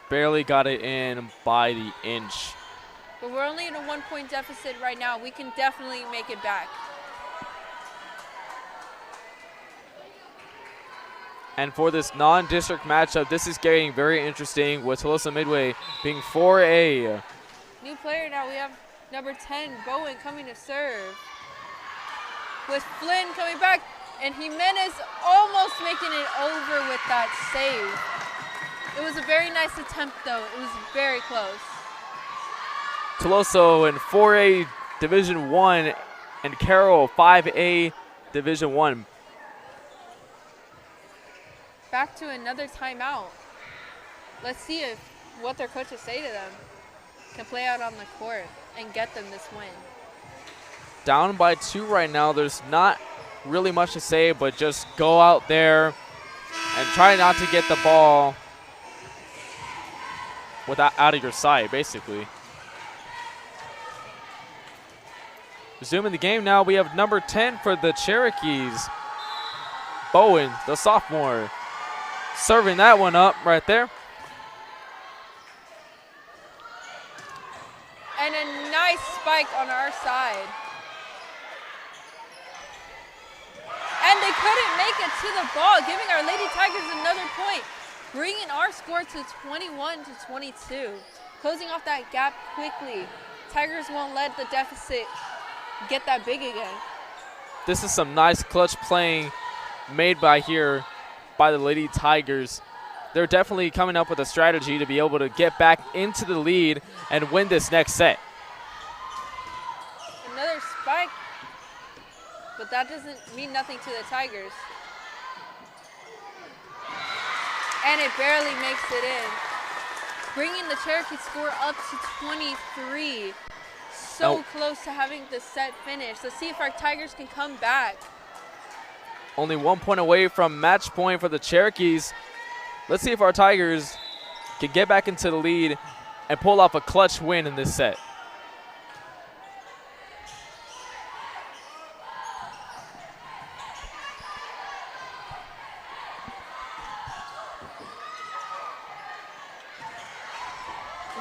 Barely got it in by the inch. But we're only in a 1-point deficit right now. We can definitely make it back. And for this non-district matchup, this is getting very interesting with Tuloso-Midway being 4A. New player now, we have number 10, Bowen, coming to serve. With Flynn coming back, and Jimenez almost making it over with that save. It was a very nice attempt, though. It was very close. Tuloso in 4A Division 1 and Carroll 5A Division 1. Back to another timeout. Let's see if what their coaches say to them can play out on the court and get them this win. Down by 2 right now. There's not really much to say, but just go out there and try not to get the ball out of your sight, basically. Resuming the game now, we have number 10 for the Cherokees, Bowen, the sophomore, serving that one up right there. And a nice spike on our side. And they couldn't make it to the ball, giving our Lady Tigers another point, bringing our score to 21-22. Closing off that gap quickly. Tigers won't let the deficit get that big again. This is some nice clutch playing made by the Lady Tigers. They're definitely coming up with a strategy to be able to get back into the lead and win this next set. Another spike, but that doesn't mean nothing to the Tigers. And it barely makes it in, bringing the Cherokee score up to 23. So close to having the set finished. Let's see if our Tigers can come back. Only 1 point away from match point for the Cherokees. Let's see if our Tigers can get back into the lead and pull off a clutch win in this set.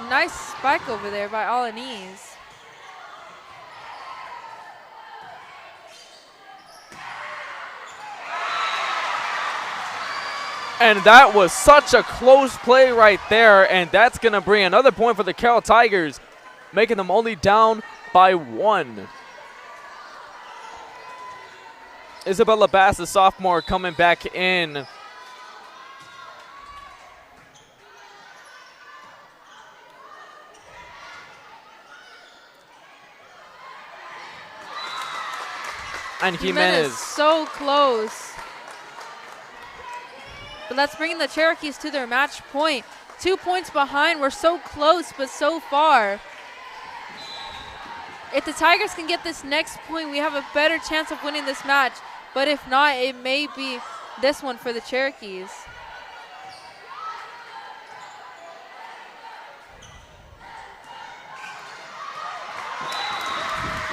Nice spike over there by Alanese. And that was such a close play right there, and that's going to bring another point for the Carroll Tigers, making them only down by 1. Isabella Bass, the sophomore, coming back in. And Jimenez. So close. But that's bringing the Cherokees to their match point. 2 points behind. We're so close, but so far. If the Tigers can get this next point, we have a better chance of winning this match. But if not, it may be this one for the Cherokees.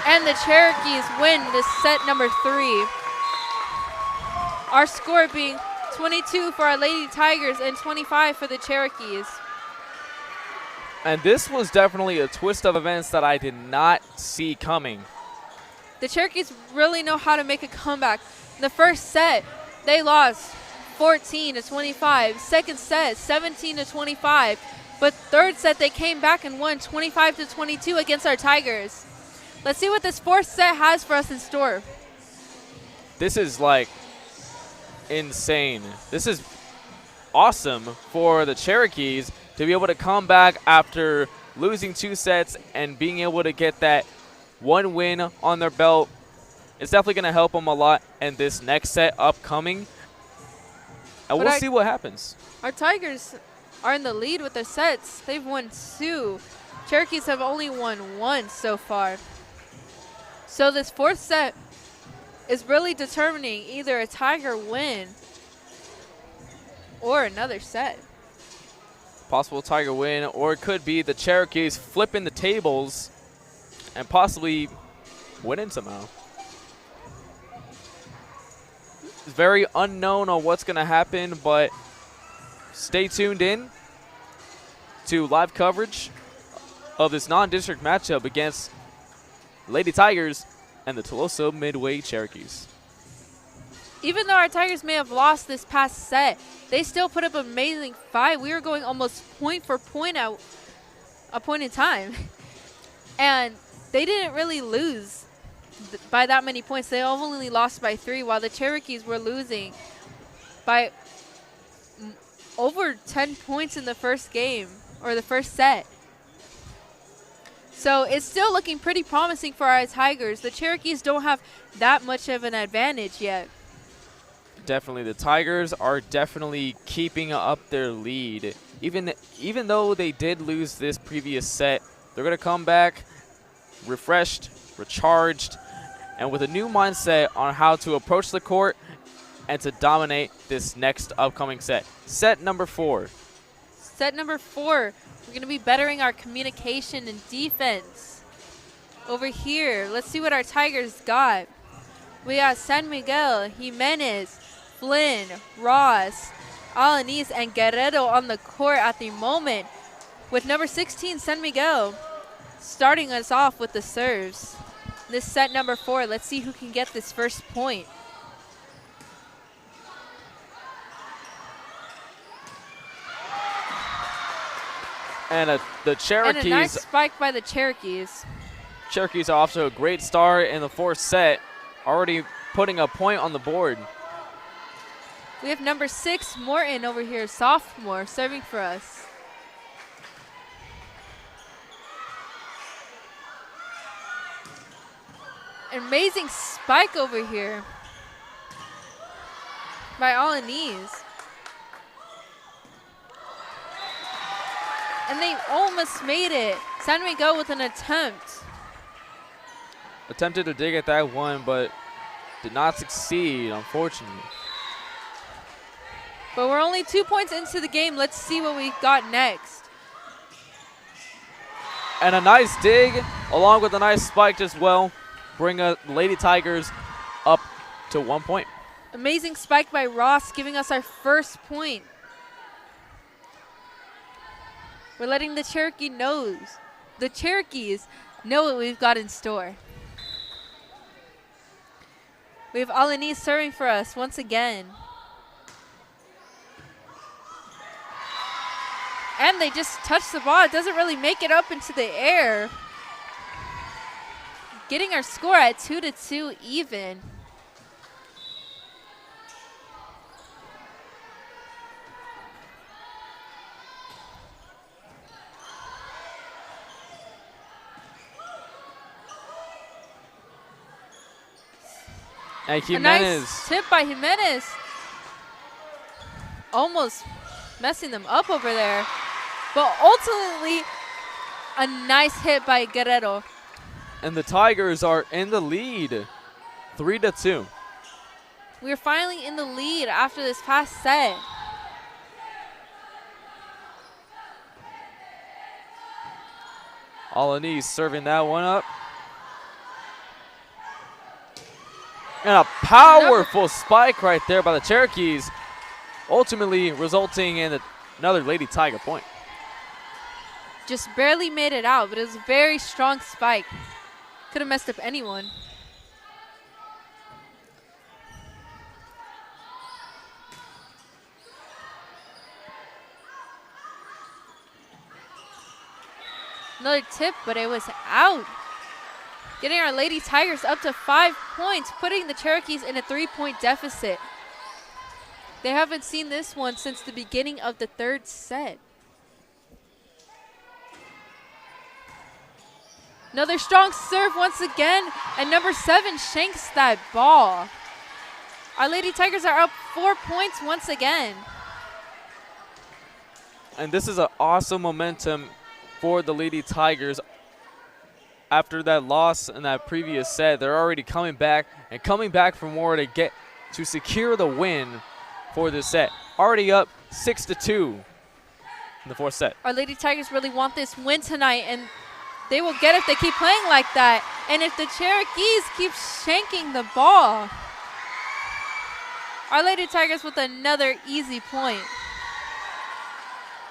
And the Cherokees win this set number 3. Our score being 22 for our Lady Tigers and 25 for the Cherokees. And this was definitely a twist of events that I did not see coming. The Cherokees really know how to make a comeback. In the first set, they lost 14-25. Second set, 17-25. But third set, they came back and won 25-22 against our Tigers. Let's see what this fourth set has for us in store. This is like insane. This is awesome for the Cherokees to be able to come back after losing 2 sets and being able to get that 1 win on their belt. It's definitely going to help them a lot in this next set upcoming. And we'll see what happens. Our Tigers are in the lead with their sets. They've won 2. Cherokees have only won 1 so far. So this fourth set is really determining either a Tiger win or another set. Possible Tiger win, or it could be the Cherokees flipping the tables and possibly winning somehow. It's very unknown on what's going to happen, but stay tuned in to live coverage of this non-district matchup against Lady Tigers and the Tuloso-Midway Cherokees. Even though our Tigers may have lost this past set, they still put up an amazing fight. We were going almost point for point at a point in time. And they didn't really lose by that many points. They only lost by 3, while the Cherokees were losing by over 10 points in the first game, or the first set. So it's still looking pretty promising for our Tigers. The Cherokees don't have that much of an advantage yet. Definitely, the Tigers are definitely keeping up their lead. Even though they did lose this previous set, they're going to come back refreshed, recharged, and with a new mindset on how to approach the court and to dominate this next upcoming set. Set number 4. Set number 4, we're going to be bettering our communication and defense. Over here, let's see what our Tigers got. We got San Miguel, Jimenez, Flynn, Ross, Alanis, and Guerrero on the court at the moment, with number 16, San Miguel, starting us off with the serves. This set number 4, let's see who can get this first point. And the Cherokees. And a nice spike by the Cherokees. Cherokees are off to a great start in the 4th set, already putting a point on the board. We have number 6, Morton, over here, sophomore, serving for us. Amazing spike over here by Alanis. And they almost made it. San Miguel with an attempt. Attempted to dig at that one, but did not succeed, unfortunately. But we're only 2 points into the game. Let's see what we got next. And a nice dig, along with a nice spike as well. Bring Lady Tigers up to 1 point. Amazing spike by Ross, giving us our first point. We're letting the Cherokees know what we've got in store. We have Alanis serving for us once again. And they just touched the ball. It doesn't really make it up into the air. Getting our score at 2-2 even. And A Jimenez. nice tip by Jimenez. Almost messing them up over there. But ultimately, a nice hit by Guerrero. And the Tigers are in the lead, 3-2. We're finally in the lead after this past set. Alanis serving that one up. And a powerful spike right there by the Cherokees, ultimately resulting in another Lady Tiger point. Just barely made it out, but it was a very strong spike. Could have messed up anyone. Another tip, but it was out. Getting our Lady Tigers up to 5 points, putting the Cherokees in a 3-point deficit. They haven't seen this one since the beginning of the third set. Another strong serve once again, and number 7 shanks that ball. Our Lady Tigers are up 4 points once again. And this is an awesome momentum for the Lady Tigers. After that loss in that previous set, they're already coming back and coming back for more to secure the win for this set. Already up 6-2 in the fourth set. Our Lady Tigers really want this win tonight, and they will get it if they keep playing like that. And if the Cherokees keep shanking the ball. Our Lady Tigers with another easy point.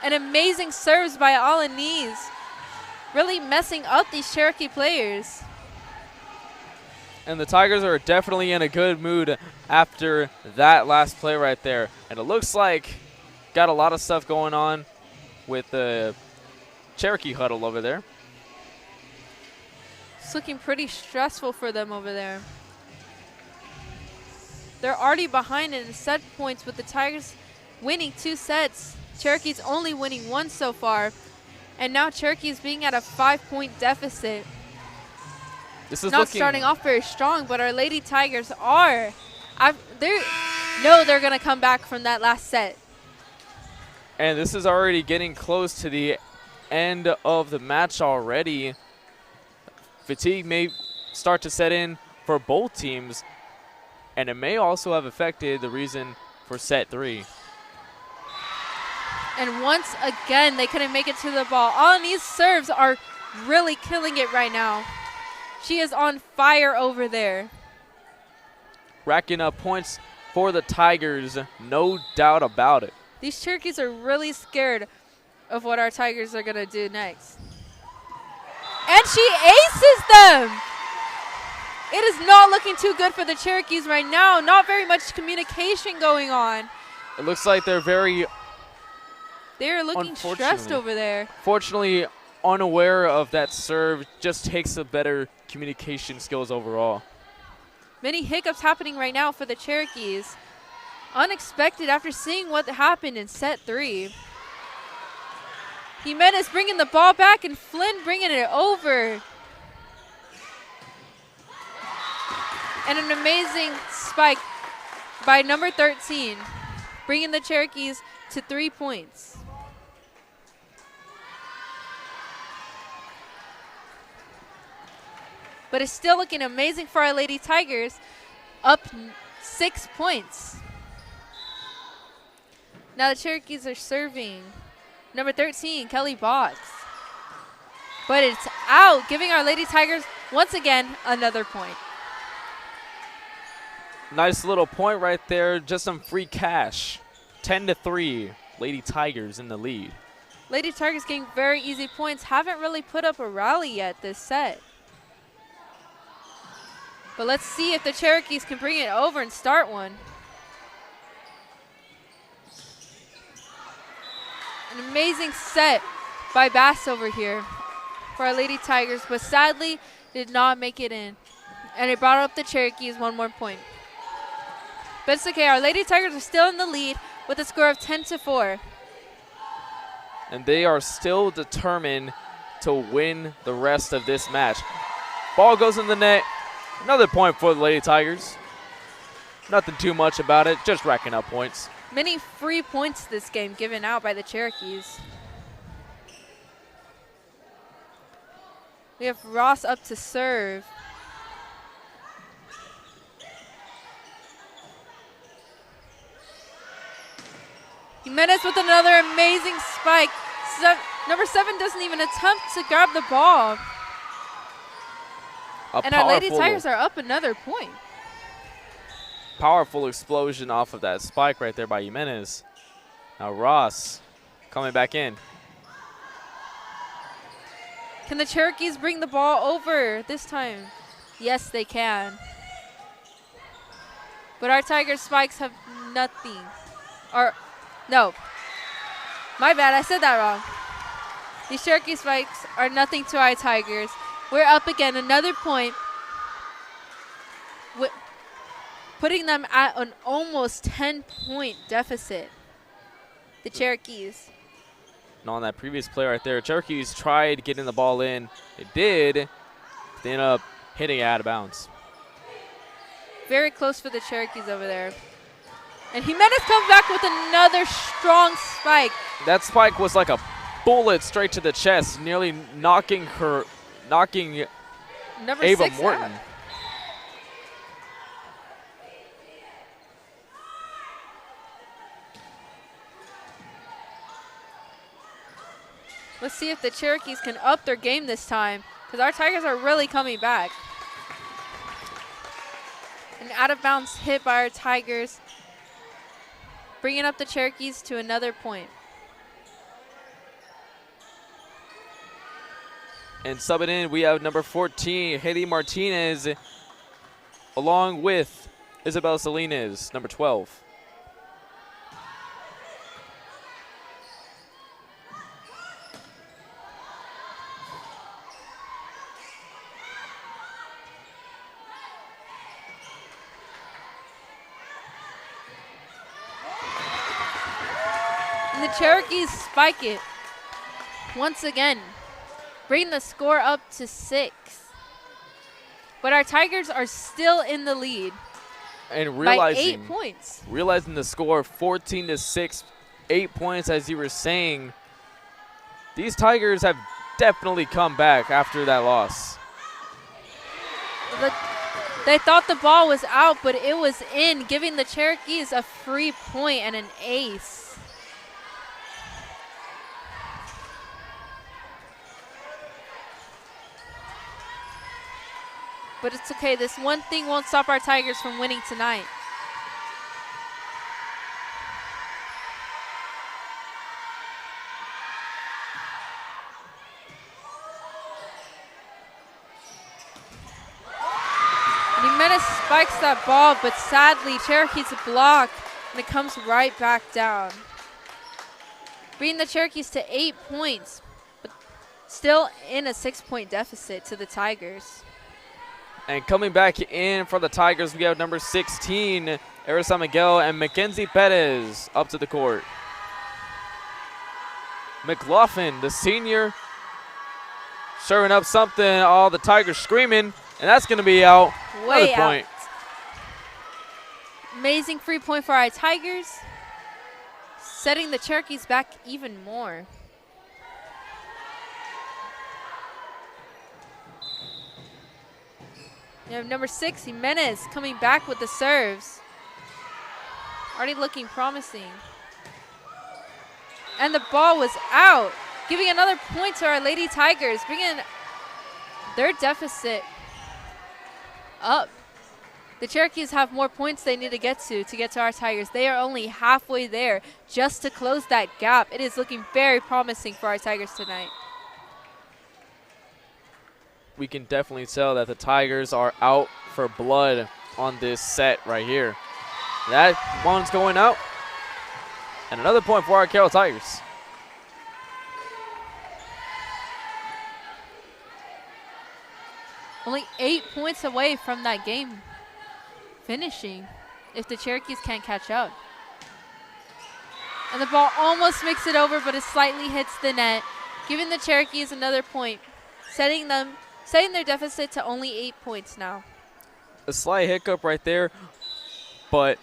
An amazing serves by Alanis, really messing up these Cherokee players. And the Tigers are definitely in a good mood after that last play right there. And it looks like got a lot of stuff going on with the Cherokee huddle over there. It's looking pretty stressful for them over there. They're already behind in set points with the Tigers winning 2 sets. Cherokee's only winning 1 so far. And now Cherokee's being at a 5-point deficit. This is not starting off very strong, but our Lady Tigers are. They're going to come back from that last set. And this is already getting close to the end of the match already. Fatigue may start to set in for both teams, and it may also have affected the reason for set 3. And once again, they couldn't make it to the ball. Alani's serves are really killing it right now. She is on fire over there. Racking up points for the Tigers, no doubt about it. These Cherokees are really scared of what our Tigers are going to do next. And she aces them! It is not looking too good for the Cherokees right now. Not very much communication going on. It looks like they're very They're looking stressed over there. Fortunately, unaware of that serve, just takes a better communication skills overall. Many hiccups happening right now for the Cherokees. Unexpected after seeing what happened in set 3. Jimenez bringing the ball back and Flynn bringing it over. And an amazing spike by number 13, bringing the Cherokees to 3 points. But it's still looking amazing for our Lady Tigers, up 6 points. Now the Cherokees are serving number 13, Kelly Boggs. But it's out, giving our Lady Tigers, once again, another point. Nice little point right there, just some free cash. 10-3, Lady Tigers in the lead. Lady Tigers getting very easy points, haven't really put up a rally yet this set. But let's see if the Cherokees can bring it over and start one. An amazing set by Bass over here for our Lady Tigers, but sadly did not make it in. And it brought up the Cherokees 1 more point. But it's okay, our Lady Tigers are still in the lead with a score of 10-4. And they are still determined to win the rest of this match. Ball goes in the net. Another point for the Lady Tigers. Nothing too much about it, just racking up points. Many free points this game given out by the Cherokees. We have Ross up to serve. Jimenez with another amazing spike. Number 7 doesn't even attempt to grab the ball. And our Lady Tigers are up another point. Powerful explosion off of that spike right there by Jimenez. Now Ross coming back in. Can the Cherokees bring the ball over this time? Yes, they can. But our Tigers spikes have nothing. No. My bad, I said that wrong. These Cherokee spikes are nothing to our Tigers. We're up again, another point. Putting them at an almost 10-point deficit. The Cherokees. And on that previous play right there, Cherokees tried getting the ball in. They did. They ended up hitting it out of bounds. Very close for the Cherokees over there. And Jimenez comes back with another strong spike. That spike was like a bullet straight to the chest, nearly knocking Number Ava 6 Morton. out. Let's see if the Cherokees can up their game this time, because our Tigers are really coming back. An out-of-bounds hit by our Tigers, bringing up the Cherokees to another point. And subbing in, we have number 14, Haley Martinez, along with Isabel Salinas, number 12. And the Cherokees spike it once again, bring the score up to 6. But our Tigers are still in the lead And by 8 points. Realizing the score, 14-6, 8 points, as you were saying. These Tigers have definitely come back after that loss. They thought the ball was out, but it was in, giving the Cherokees a free point and an ace. But it's okay. This one thing won't stop our Tigers from winning tonight. And Jimenez spikes that ball, but sadly, Cherokees block, and it comes right back down. Bringing the Cherokees to 8 points, but still in a 6-point deficit to the Tigers. And coming back in for the Tigers, we have number 16, Arisa Miguel and Mackenzie Perez up to the court. McLaughlin, the senior, stirring up something, all the Tigers screaming, and that's going to be out. Way Another point. out. Amazing free point for our Tigers, setting the Cherokees back even more. We have number 6, Jimenez, coming back with the serves. Already looking promising. And the ball was out, giving another point to our Lady Tigers, bringing their deficit up. The Cherokees have more points they need to get to our Tigers. They are only halfway there just to close that gap. It is looking very promising for our Tigers tonight. We can definitely tell that the Tigers are out for blood on this set right here. That one's going out. And another point for our Carroll Tigers. Only 8 points away from that game finishing if the Cherokees can't catch up. And the ball almost makes it over, but it slightly hits the net, giving the Cherokees another point, setting their deficit to only 8 points now. A slight hiccup right there, but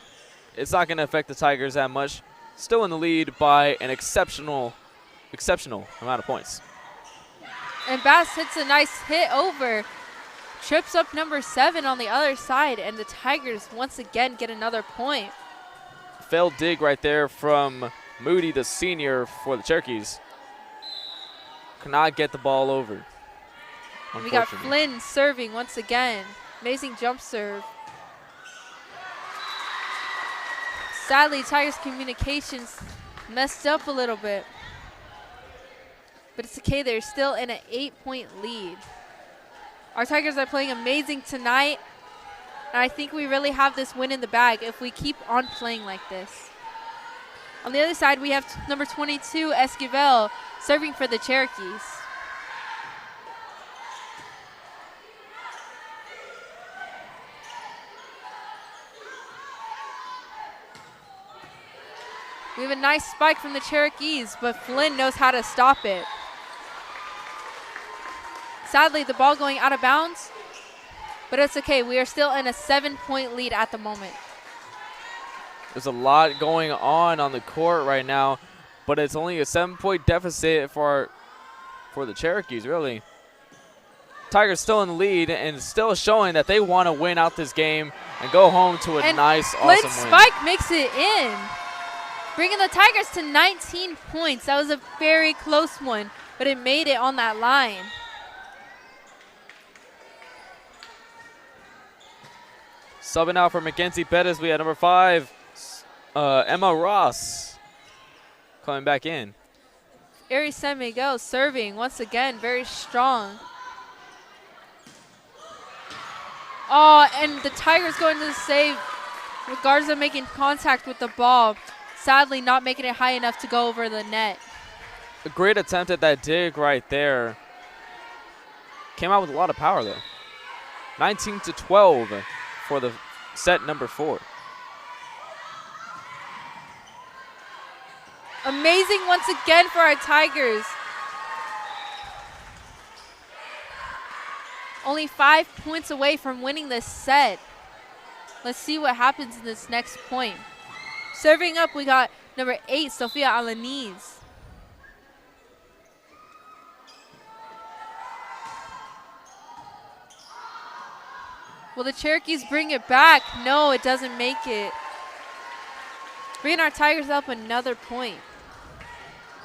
it's not going to affect the Tigers that much. Still in the lead by an exceptional amount of points. And Bass hits a nice hit over. Trips up number 7 on the other side, and the Tigers once again get another point. Failed dig right there from Moody, the senior for the Cherokees. Cannot get the ball over. We got Flynn serving once again. Amazing jump serve. Sadly, Tigers communications messed up a little bit. But it's okay, they're still in an 8-point lead. Our Tigers are playing amazing tonight. And I think we really have this win in the bag if we keep on playing like this. On the other side, we have number 22, Esquivel, serving for the Cherokees. We have a nice spike from the Cherokees, but Flynn knows how to stop it. Sadly, the ball going out of bounds, but it's okay. We are still in a 7-point lead at the moment. There's a lot going on the court right now, but it's only a 7-point deficit for the Cherokees, really. Tigers still in the lead and still showing that they want to win out this game and go home to a nice, awesome Flynn's win. spike makes it in, bringing the Tigers to 19 points. That was a very close one, but it made it on that line. Subbing out for Mackenzie Pettis, we had number 5, Emma Ross, coming back in. Ari San Miguel serving once again, very strong. Oh, and the Tigers going to the save. Garza making contact with the ball. Sadly, not making it high enough to go over the net. A great attempt at that dig right there. Came out with a lot of power, though. 19-12 for the set number 4. Amazing once again for our Tigers. Only 5 points away from winning this set. Let's see what happens in this next point. Serving up, we got number 8, Sofia Alaniz. Will the Cherokees bring it back? No, it doesn't make it. Bringing our Tigers up another point.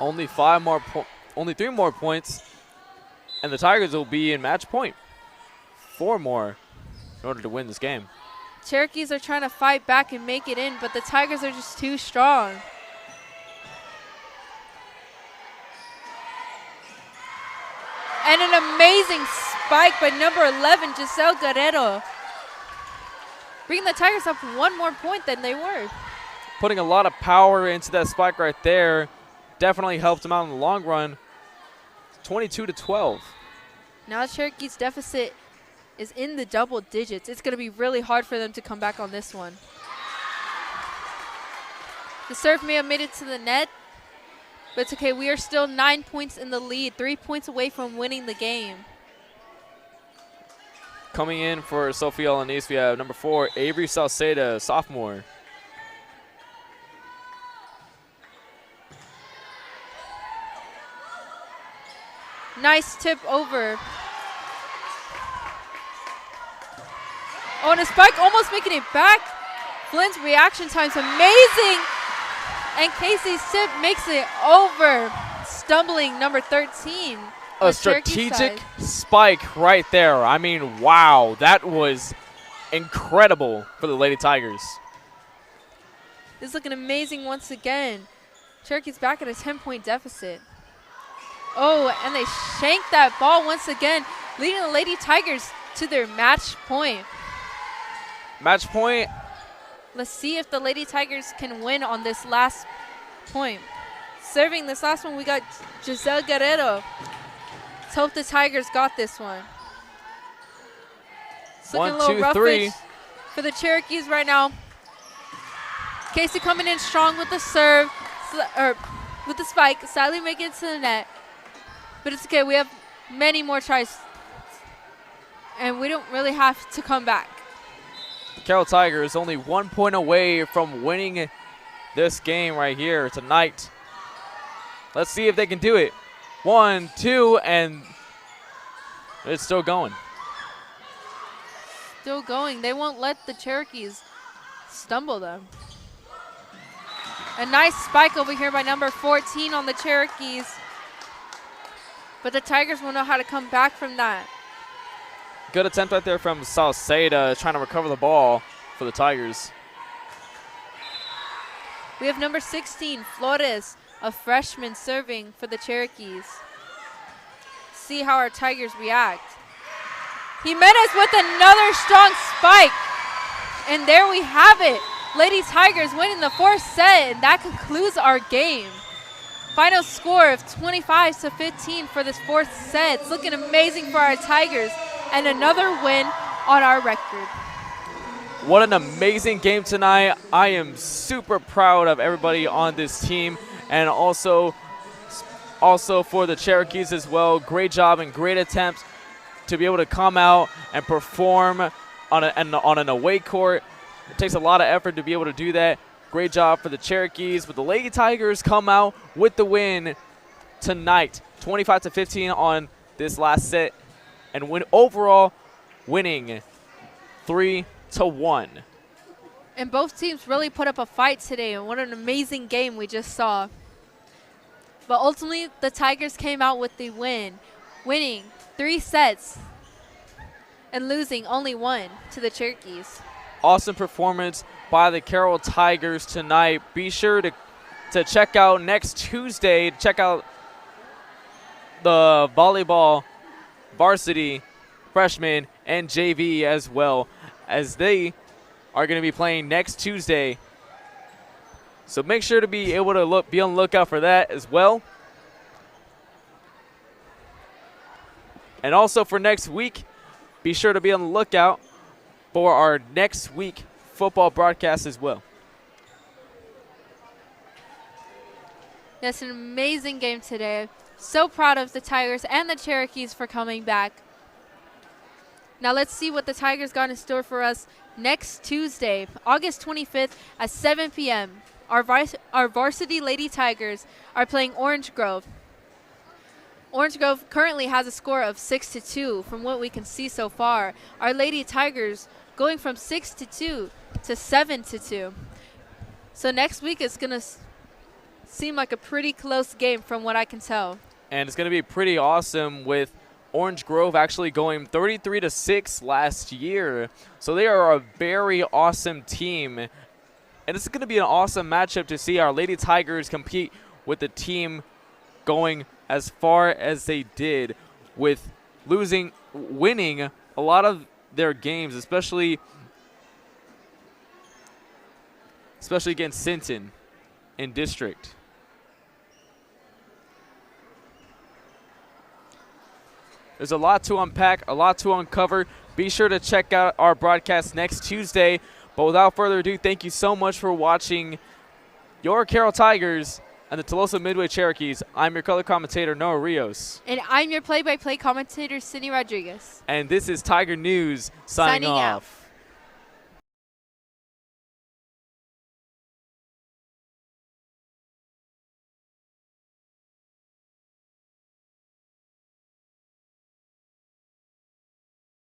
Only 3 more points, and the Tigers will be in match point. 4 more in order to win this game. Cherokees are trying to fight back and make it in, but the Tigers are just too strong. And an amazing spike by number 11, Giselle Guerrero. Bringing the Tigers up 1 more point than they were. Putting a lot of power into that spike right there definitely helped them out in the long run. 22-12. Now Cherokees' deficit is in the double digits. It's going to be really hard for them to come back on this one. The serve may have made it to the net, but it's okay. We are still 9 points in the lead, 3 points away from winning the game. Coming in for Sofia Alaniz, we have number 4, Avery Salceda, sophomore. Nice tip over. Oh, and a spike almost making it back. Flynn's reaction time's amazing. And Casey's tip makes it over. Stumbling number 13. A strategic spike right there. I mean, wow. That was incredible for the Lady Tigers. This is looking amazing once again. Cherokee's back at a 10-point deficit. Oh, and they shanked that ball once again, leading the Lady Tigers to their match point. Match point. Let's see if the Lady Tigers can win on this last point. Serving this last one, we got Giselle Guerrero. Let's hope the Tigers got this one. It's looking a little roughish for the Cherokees right now. Casey coming in strong with the serve, or with the spike, sadly making it to the net. But it's okay, we have many more tries, and we don't really have to come back. The Carroll Tigers only 1 point away from winning this game right here tonight. Let's see if they can do it. 1, 2, and it's still going. Still going. They won't let the Cherokees stumble them. A nice spike over here by number 14 on the Cherokees. But the Tigers will know how to come back from that. Good attempt right there from Salceda trying to recover the ball for the Tigers. We have number 16, Flores, a freshman serving for the Cherokees. See how our Tigers react. Jimenez with another strong spike. And there we have it. Lady Tigers winning the fourth set, and that concludes our game. Final score of 25-15 for this fourth set. It's looking amazing for our Tigers, and another win on our record. What an amazing game tonight. I am super proud of everybody on this team, and also for the Cherokees as well. Great job and great attempts to be able to come out and perform on an away court. It takes a lot of effort to be able to do that. Great job for the Cherokees, but the Lady Tigers come out with the win tonight, 25-15 on this last set, and win overall, winning 3-1. And both teams really put up a fight today, and what an amazing game we just saw. But ultimately, the Tigers came out with the win, winning 3 sets and losing only 1 to the Cherokees. Awesome performance by the Carroll Tigers tonight. Be sure to check out next Tuesday, check out the volleyball varsity freshmen and JV as well, as they are going to be playing next Tuesday. So make sure to be able to be on the lookout for that as well. And also for next week, be sure to be on the lookout for our next week football broadcast as well. Yes, an amazing game today. So proud of the Tigers and the Cherokees for coming back. Now let's see what the Tigers got in store for us next Tuesday, August 25th at 7 p.m. Our varsity Lady Tigers are playing Orange Grove. Orange Grove currently has a score of 6-2 from what we can see so far. Our Lady Tigers going from 6-2 to 7-2. So next week it's going to seem like a pretty close game from what I can tell. And it's going to be pretty awesome with Orange Grove actually going 33-6 last year. So they are a very awesome team. And it's going to be an awesome matchup to see our Lady Tigers compete with the team going as far as they did, with winning a lot of their games, especially against Sinton in district. There's a lot to unpack, a lot to uncover. Be sure to check out our broadcast next Tuesday. But without further ado, thank you so much for watching your Carroll Tigers and the Tuloso-Midway Cherokees. I'm your color commentator, Noah Rios. And I'm your play-by-play commentator, Cindy Rodriguez. And this is Tiger News signing off.